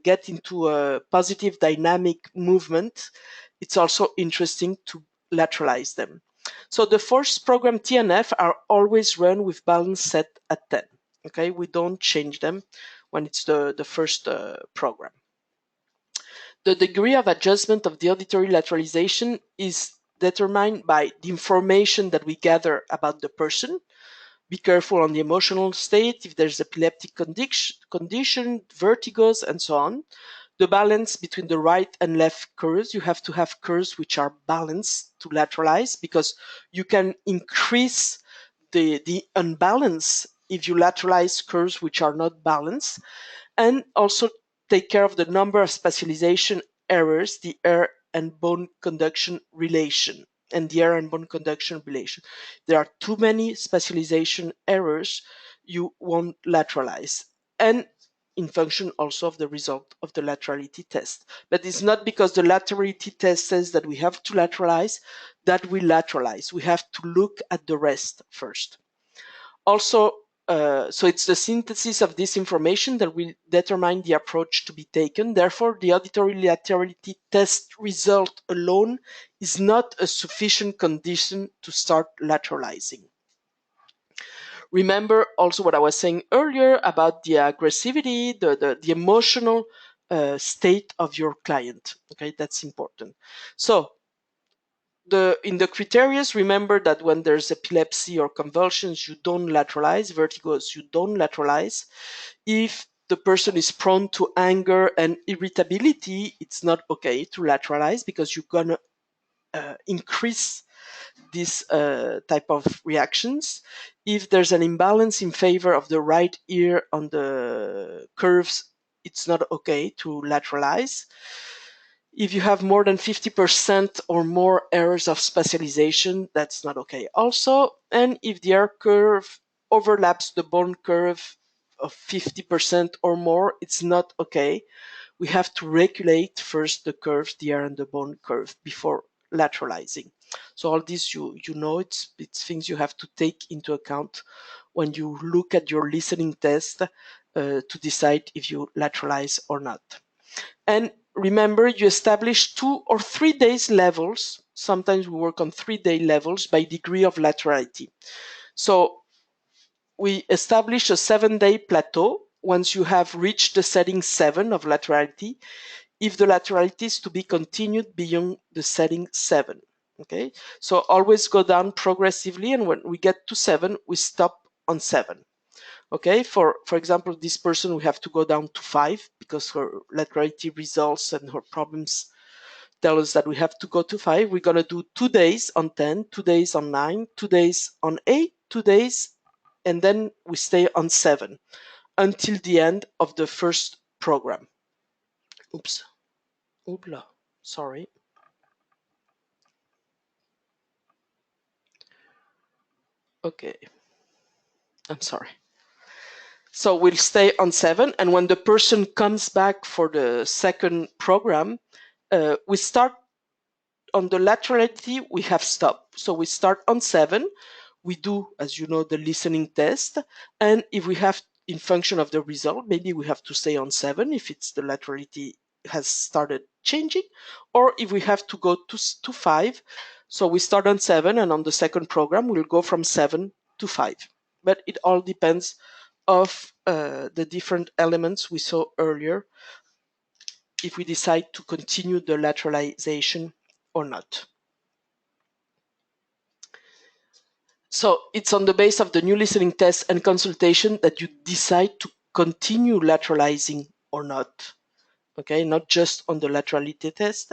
get into a positive dynamic movement, it's also interesting to lateralize them. So the first program TNF are always run with balance set at 10. Okay, we don't change them when it's the first program. The degree of adjustment of the auditory lateralization is determined by the information that we gather about the person. Be careful on the emotional state, if there's epileptic condition, vertigos, and so on. The balance between the right and left curves. You have to have curves which are balanced to lateralize, because you can increase the unbalance if you lateralize curves which are not balanced. And also take care of the number of spatialization errors, the air and bone conduction relation, and the air and bone conduction relation. There are too many spatialization errors, you won't lateralize. And in function also of the result of the laterality test. But it's not because the laterality test says that we have to lateralize that we lateralize. We have to look at the rest first. Also, so it's the synthesis of this information that will determine the approach to be taken. Therefore, the auditory laterality test result alone is not a sufficient condition to start lateralizing. Remember also what I was saying earlier about the aggressivity, the emotional state of your client. Okay, that's important. So in the criteria, remember that when there's epilepsy or convulsions, you don't lateralize. Vertigos, you don't lateralize. If the person is prone to anger and irritability, it's not okay to lateralize because you're gonna increase this type of reactions. If there's an imbalance in favor of the right ear on the curves, it's not okay to lateralize. If you have more than 50% or more errors of spatialization, that's not okay also. And if the ear curve overlaps the bone curve of 50% or more, it's not okay. We have to regulate first the curves, the ear and the bone curve before lateralizing. So all this, you know, it's things you have to take into account when you look at your listening test to decide if you lateralize or not. And remember, you establish 2 or 3 days levels. Sometimes we work on 3-day levels by degree of laterality. So we establish a 7-day plateau once you have reached the setting 7 of laterality, if the laterality is to be continued beyond the setting 7. Okay, so always go down progressively, and when we get to 7, we stop on 7. Okay, for example, this person, we have to go down to 5 because her laterality results and her problems tell us that we have to go to 5. We're going to do 2 days on 10, 2 days on 9, 2 days on 8, 2 days, and then we stay on 7 until the end of the first program. Oops. Oopla. Sorry. Okay. I'm sorry. So we'll stay on 7, and when the person comes back for the second program, we start on the laterality, we have stopped. So we start on 7. We do, as you know, the listening test. And if we have, in function of the result, maybe we have to stay on 7 if it's the laterality has started changing, or if we have to go to 5. So we start on 7, and on the second program, we'll go from 7 to 5. But it all depends of the different elements we saw earlier, if we decide to continue the lateralization or not. So it's on the base of the new listening test and consultation that you decide to continue lateralizing or not. Okay, not just on the laterality test.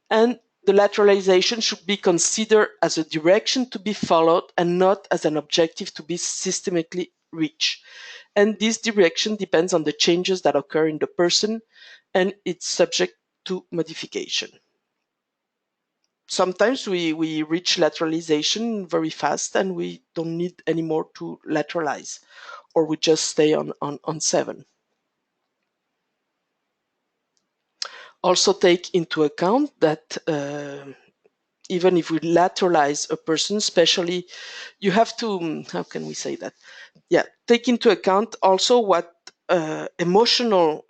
And the lateralization should be considered as a direction to be followed and not as an objective to be systematically reached. And this direction depends on the changes that occur in the person, and it's subject to modification. Sometimes we reach lateralization very fast and we don't need anymore to lateralize, or we just stay on 7. Also take into account that even if we lateralize a person, especially, you have to, how can we say that? Yeah, take into account also what emotional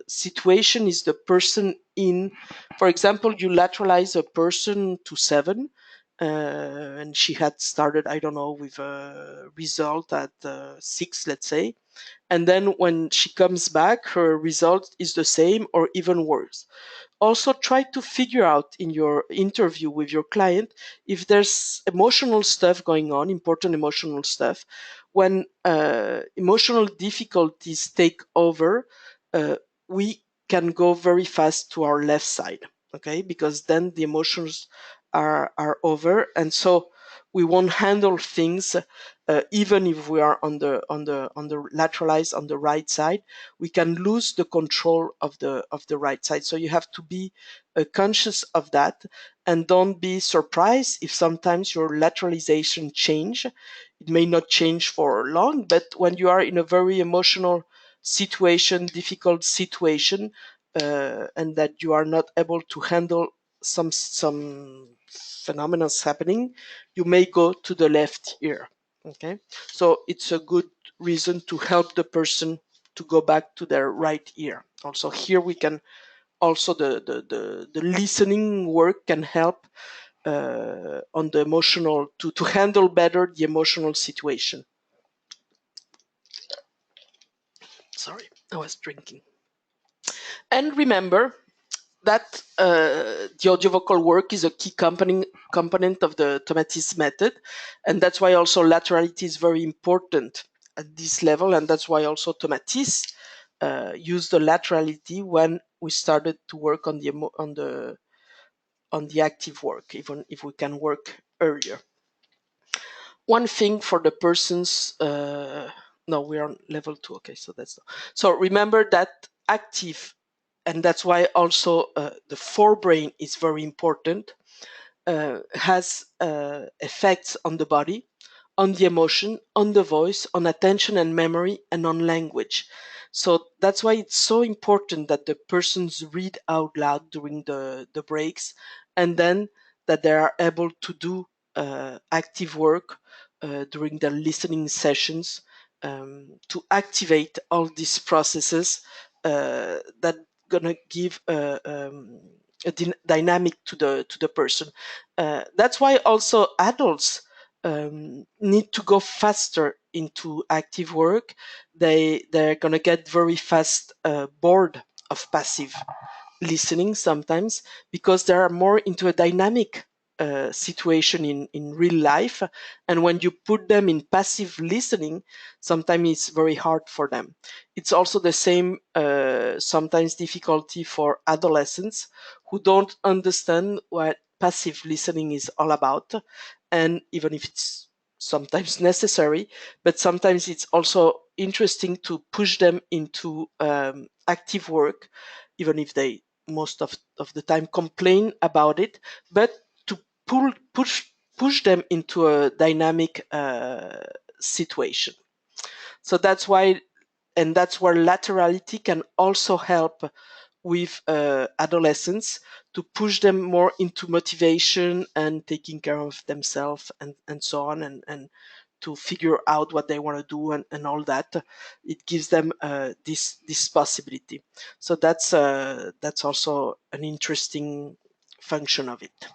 situation is the person in. For example, you lateralize a person to 7, and she had started, I don't know, with a result at 6, let's say. And then when she comes back, her result is the same or even worse. Also try to figure out in your interview with your client if there's emotional stuff going on, important emotional stuff. When emotional difficulties take over, we can go very fast to our left side, okay? Because then the emotions are over, and so we won't handle things even if we are on the lateralized on the right side. We can lose the control of the right side. So you have to be conscious of that, and don't be surprised if sometimes your lateralization change. It may not change for long, but when you are in a very emotional situation, difficult situation, and that you are not able to handle some phenomena happening, you may go to the left ear. Okay, so it's a good reason to help the person to go back to their right ear. Also here we can also the listening work can help on the emotional to handle better the emotional situation. Sorry, I was drinking. And remember that the audiovocal work is a key component of the Tomatis method, and that's why also laterality is very important at this level, and that's why also Tomatis used the laterality when we started to work on the active work, even if we can work earlier. One thing for the persons, no, we're on level 2. Okay, so that's so remember that active, and that's why also the forebrain is very important. Has effects on the body, on the emotion, on the voice, on attention and memory, and on language. So that's why it's so important that the persons read out loud during the breaks, and then that they are able to do active work during their listening sessions, to activate all these processes that gonna give a dynamic to the person. That's why also adults need to go faster into active work. They're gonna get very fast bored of passive listening sometimes, because they are more into a dynamic situation in real life, and when you put them in passive listening, sometimes it's very hard for them. It's also the same sometimes difficulty for adolescents who don't understand what passive listening is all about, and even if it's sometimes necessary, but sometimes it's also interesting to push them into active work, even if they most of the time complain about it, but to push them into a dynamic situation. So that's why, and that's where laterality can also help with adolescents, to push them more into motivation and taking care of themselves, and so on, and to figure out what they want to do, and all that. It gives them this possibility. So that's also an interesting function of it.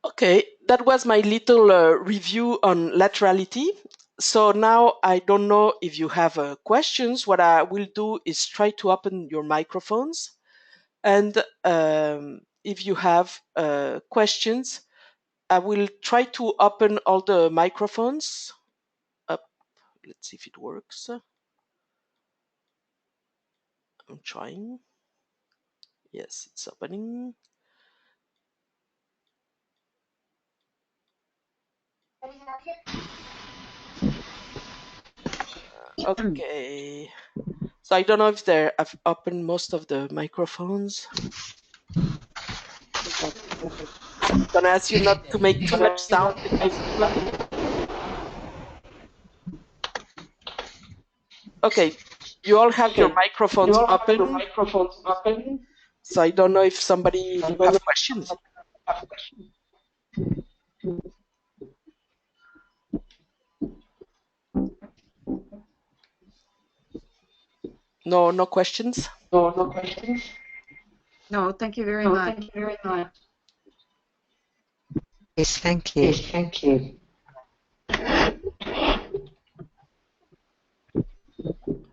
Okay, that was my little review on laterality. So now I don't know if you have questions. What I will do is try to open your microphones, and if you have questions, I will try to open all the microphones up. Let's see if it works. I'm trying. Yes, it's opening. Okay. So I don't know if I've opened most of the microphones. I'm gonna ask you not to make too much sound. Okay, you all have your microphones open. So I don't know if somebody have questions. No questions? No, thank you very much. Yes, thank you.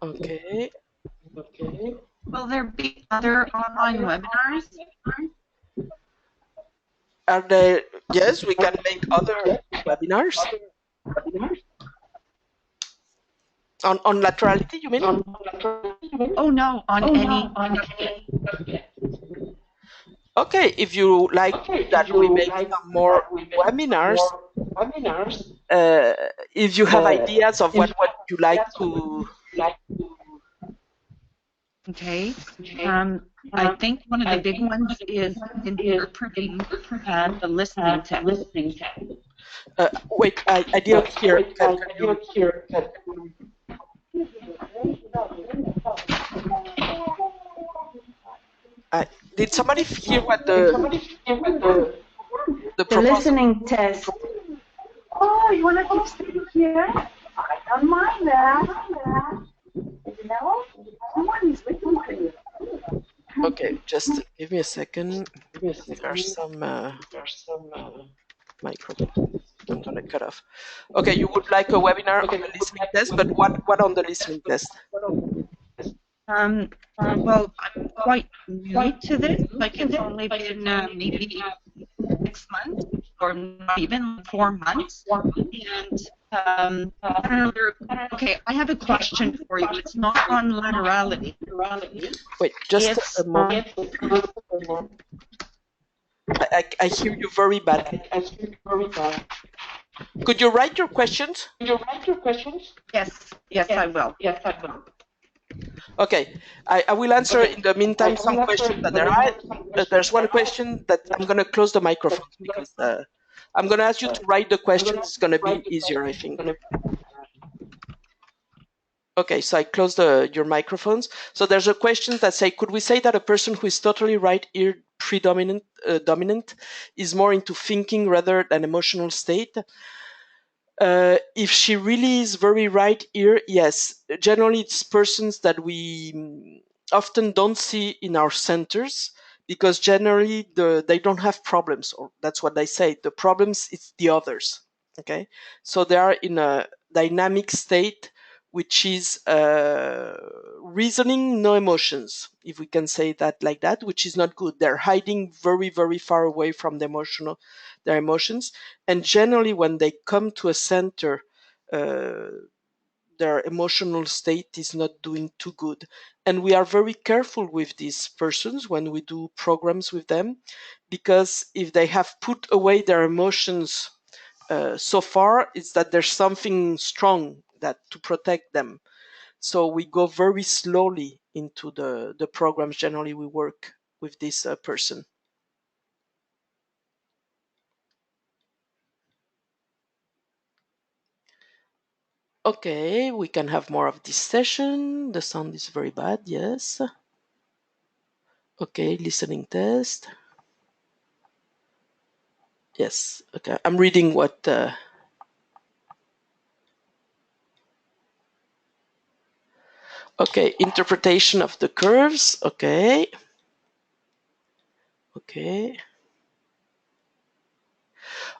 Okay. Will there be other online webinars? Are there? Yes, we can make other webinars. On laterality, you mean? Oh no, on any. Okay, if you like that we make some more webinars, if you have ideas of what you like to. Okay. I think one of the big ones is interpreting the listening test. Wait, I didn't hear. Can you? Did somebody hear what the proposal? Listening test. Oh, you want to keep sitting here? I don't mind that. You know, somebody's waiting for you. Okay, just give me a second. There's some microphone. I'm gonna cut off. Okay, you would like a webinar on the listening test, but what on the listening test? Well, I'm quite new to this. Like it's only been maybe 6 months, or not even 4 months. And I don't know. Okay, I have a question for you. It's not on laterality. Wait, just It's a moment. I hear you very badly. Could you write your questions? yes, I will. Okay, I will answer in the meantime some questions that there are. There's one question that I'm going to close the microphone because I'm going to ask you to write the questions. It's going to be easier, I think. Okay, so I closed your microphones. So there's a question that say, could we say that a person who is totally right ear predominant dominant is more into thinking rather than emotional state? If she really is very right ear, yes. Generally, it's persons that we often don't see in our centers because generally they don't have problems, or that's what they say. The problems it's the others. Okay, so they are in a dynamic state which is reasoning, no emotions, if we can say that like that, which is not good. They're hiding very, very far away from their emotions. And generally, when they come to a center, their emotional state is not doing too good. And we are very careful with these persons when we do programs with them, because if they have put away their emotions so far, it's that there's something strong that to protect them. So we go very slowly into the programs. Generally, we work with this person. Okay, we can have more of this session. The sound is very bad, yes. Okay, listening test. Yes, okay. I'm reading what... Okay, interpretation of the curves. Okay. Okay.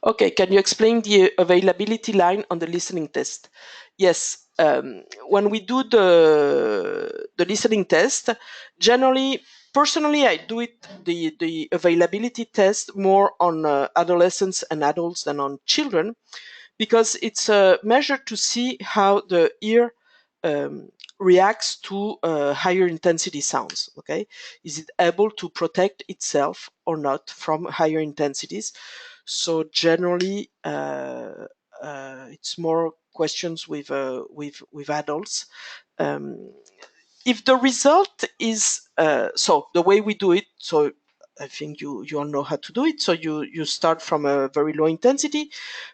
Okay, can you explain the availability line on the listening test? Yes, when we do the listening test, generally, personally, I do it the availability test more on adolescents and adults than on children, because it's a measure to see how the ear um, reacts to higher intensity sounds. Okay, is it able to protect itself or not from higher intensities? So generally, it's more questions with adults. If the result is so, the way we do it, so I think you all know how to do it. So you start from a very low intensity,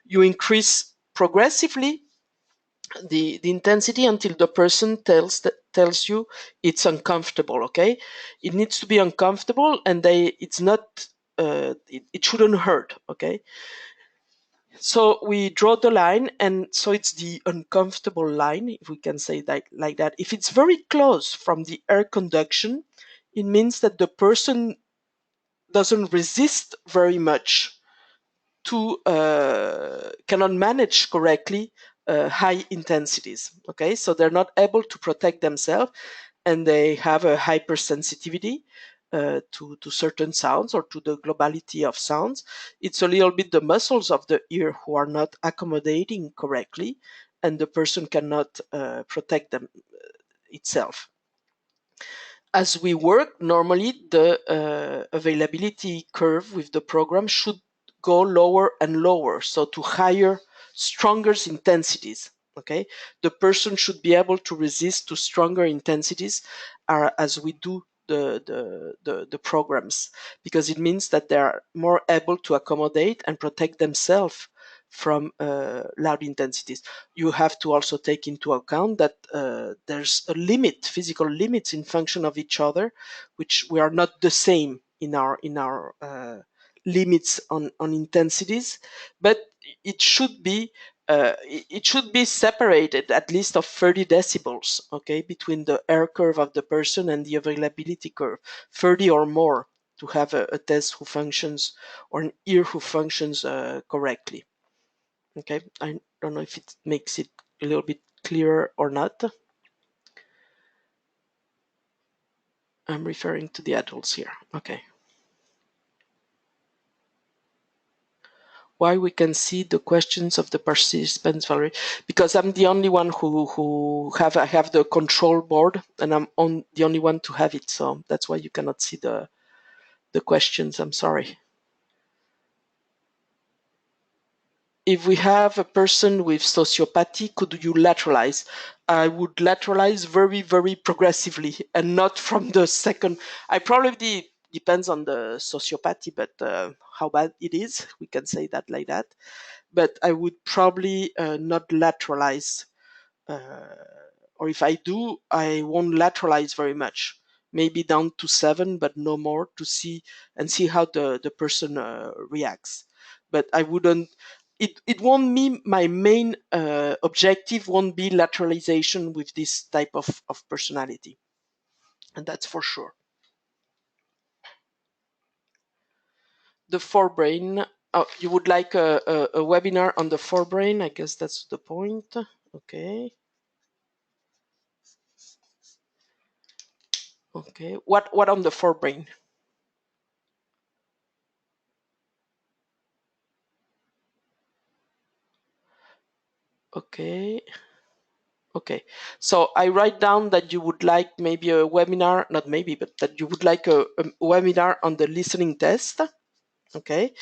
you increase progressively the intensity until the person tells you it's uncomfortable. Okay, it needs to be uncomfortable, and it's not it shouldn't hurt. Okay, so we draw the line, and so it's the uncomfortable line, if we can say that like that. If it's very close from the air conduction, it means that the person doesn't resist very much to cannot manage correctly high intensities. Okay, so they're not able to protect themselves, and they have a hypersensitivity to certain sounds or to the globality of sounds. It's a little bit the muscles of the ear who are not accommodating correctly, and the person cannot protect them itself. As we work, normally the availability curve with the program should go lower and lower, so to higher, stronger intensities. Okay, the person should be able to resist to stronger intensities as we do the programs, because it means that they are more able to accommodate and protect themselves from loud intensities. You have to also take into account that there's a limit, physical limits in function of each other, which we are not the same in our limits on intensities, but it should be separated at least of 30 decibels, okay, between the air curve of the person and the availability curve, 30 or more, to have a test who functions, or an ear who functions correctly. Okay, I don't know if it makes it a little bit clearer or not. I'm referring to the adults here. Okay. Why we can see the questions of the participants, Valerie? Because I'm the only one who I have the control board, and I'm the only one to have it. So that's why you cannot see the questions. I'm sorry. If we have a person with sociopathy, could you lateralize? I would lateralize very, very progressively and not from the second. I probably depends on the sociopathy, but how bad it is, we can say that like that. But I would probably not lateralize. Or if I do, I won't lateralize very much. Maybe down to 7, but no more to see how the person reacts. But I wouldn't. It won't be my main objective. Won't be lateralization with this type of personality, and that's for sure. The forebrain. Oh, you would like a webinar on the forebrain? I guess that's the point. Okay. Okay. What on the forebrain? Okay. Okay. So I write down that you would like maybe a webinar, not maybe, but that you would like a webinar on the listening test. Okay.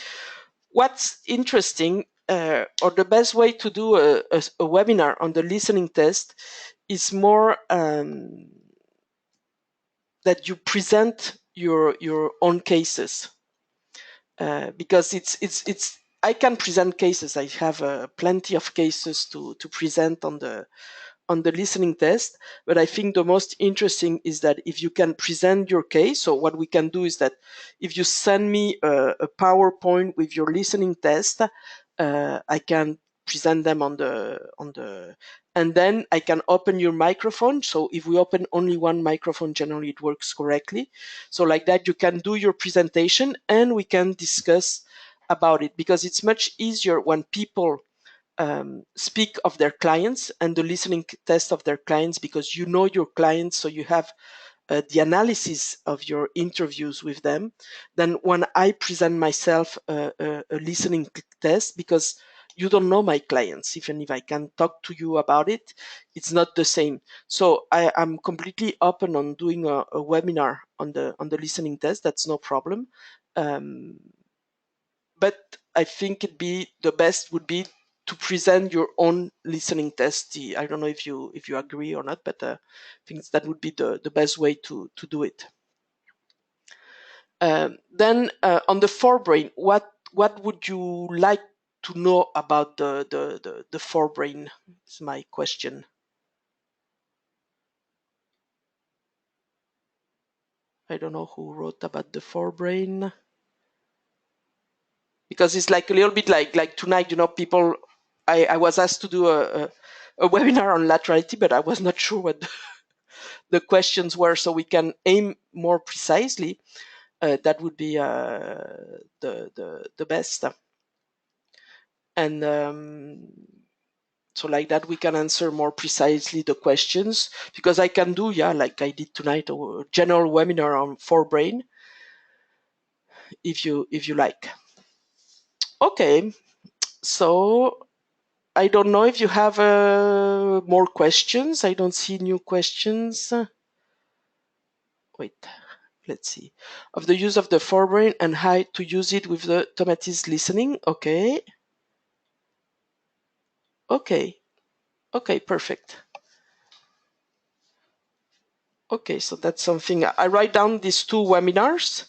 What's interesting, or the best way to do a webinar on the listening test is more that you present your own cases, because it's I can present cases. I have plenty of cases to present on the listening test, but I think the most interesting is that if you can present your case. So what we can do is that if you send me a PowerPoint with your listening test, I can present them on the and then I can open your microphone. So if we open only one microphone, generally it works correctly. So like that, you can do your presentation and we can discuss about it, because it's much easier when people speak of their clients and the listening test of their clients, because you know your clients, so you have the analysis of your interviews with them. Then when I present myself a listening test, because you don't know my clients, even if I can talk to you about it, it's not the same. So I'm completely open on doing a webinar on the listening test. That's no problem. But I think the best would be to present your own listening test. I don't know if you agree or not, but I think that would be the best way to do it. Then on the forebrain, what would you like to know about the forebrain? Is my question. I don't know who wrote about the forebrain, because it's like a little bit like tonight, people. I was asked to do a webinar on laterality, but I was not sure what the questions were, so we can aim more precisely. That would be the best. And so like that, we can answer more precisely the questions, because I can do, like I did tonight, a general webinar on forebrain, if you like. Okay, so I don't know if you have more questions. I don't see new questions. Wait, let's see. Of the use of the forebrain and how to use it with the Tomatis listening. Okay. Okay. Okay, perfect. Okay, so that's something. I write down these 2 webinars,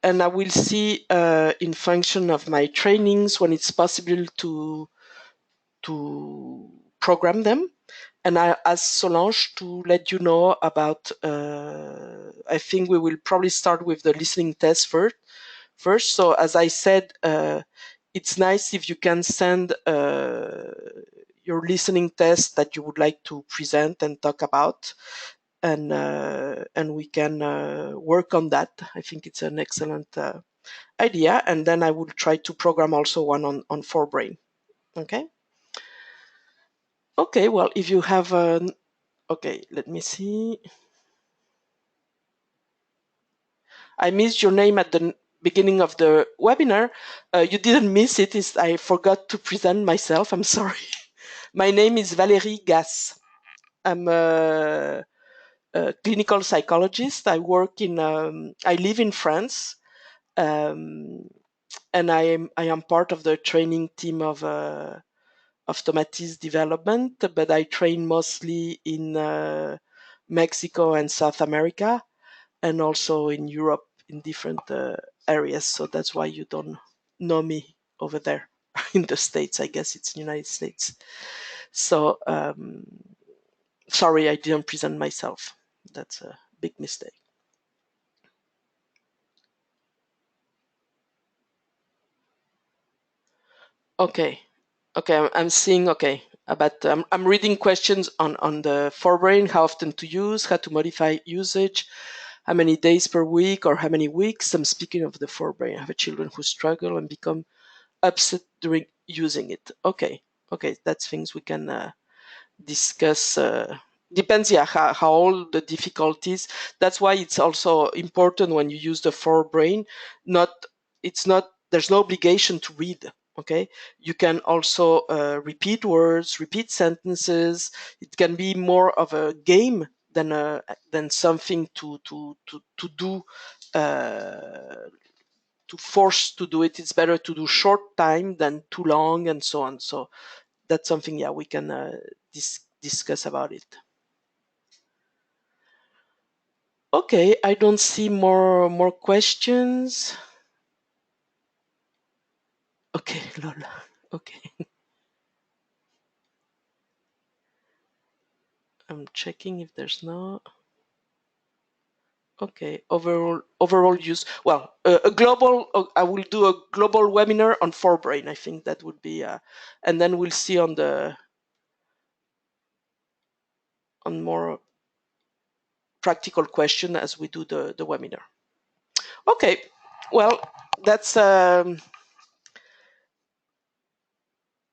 and I will see in function of my trainings when it's possible to program them. And I asked Solange to let you know about, I think we will probably start with the listening test first. So as I said, it's nice if you can send your listening test that you would like to present and talk about, and we can work on that. I think it's an excellent idea. And then I will try to program also one on forebrain. Okay. Okay, well, if you have an, okay, let me see. I missed your name at the beginning of the webinar. You didn't miss it. I forgot to present myself. I'm sorry. My name is Valerie Gas. I'm a clinical psychologist. I work in, I live in France, um, and I am part of the training team of Tomatis development, but I train mostly in Mexico and South America, and also in Europe in different areas. So that's why you don't know me over there in the States. I guess it's the United States. So sorry, I didn't present myself. That's a big mistake. Okay. Okay, I'm seeing, okay, about, I'm reading questions on the forebrain, how often to use, how to modify usage, how many days per week or how many weeks. I'm speaking of the forebrain. I have children who struggle and become upset during using it. Okay, okay, that's things we can discuss. Depends, yeah, how old the difficulties. That's why it's also important when you use the forebrain. There's no obligation to read. Okay, you can also repeat words, repeat sentences. It can be more of a game than something to do. To force to do it. It's better to do short time than too long, and so on. So that's something, yeah, we can discuss about it. Okay, I don't see more questions. Okay, Lola. Okay. I'm checking if there's no. Okay, overall use. Well, a global. I will do a global webinar on forebrain. I think that would be, and then we'll see on more practical question as we do the webinar. Okay, well, that's.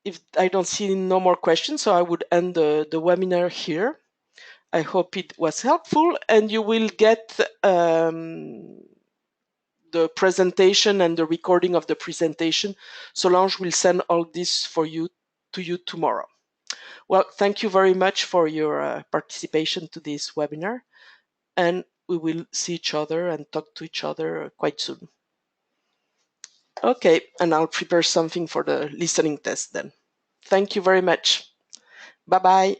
If I don't see no more questions, so I would end the webinar here. I hope it was helpful, and you will get the presentation and the recording of the presentation. Solange will send all this to you tomorrow. Well, thank you very much for your participation to this webinar, and we will see each other and talk to each other quite soon. Okay, and I'll prepare something for the listening test then. Thank you very much. Bye-bye.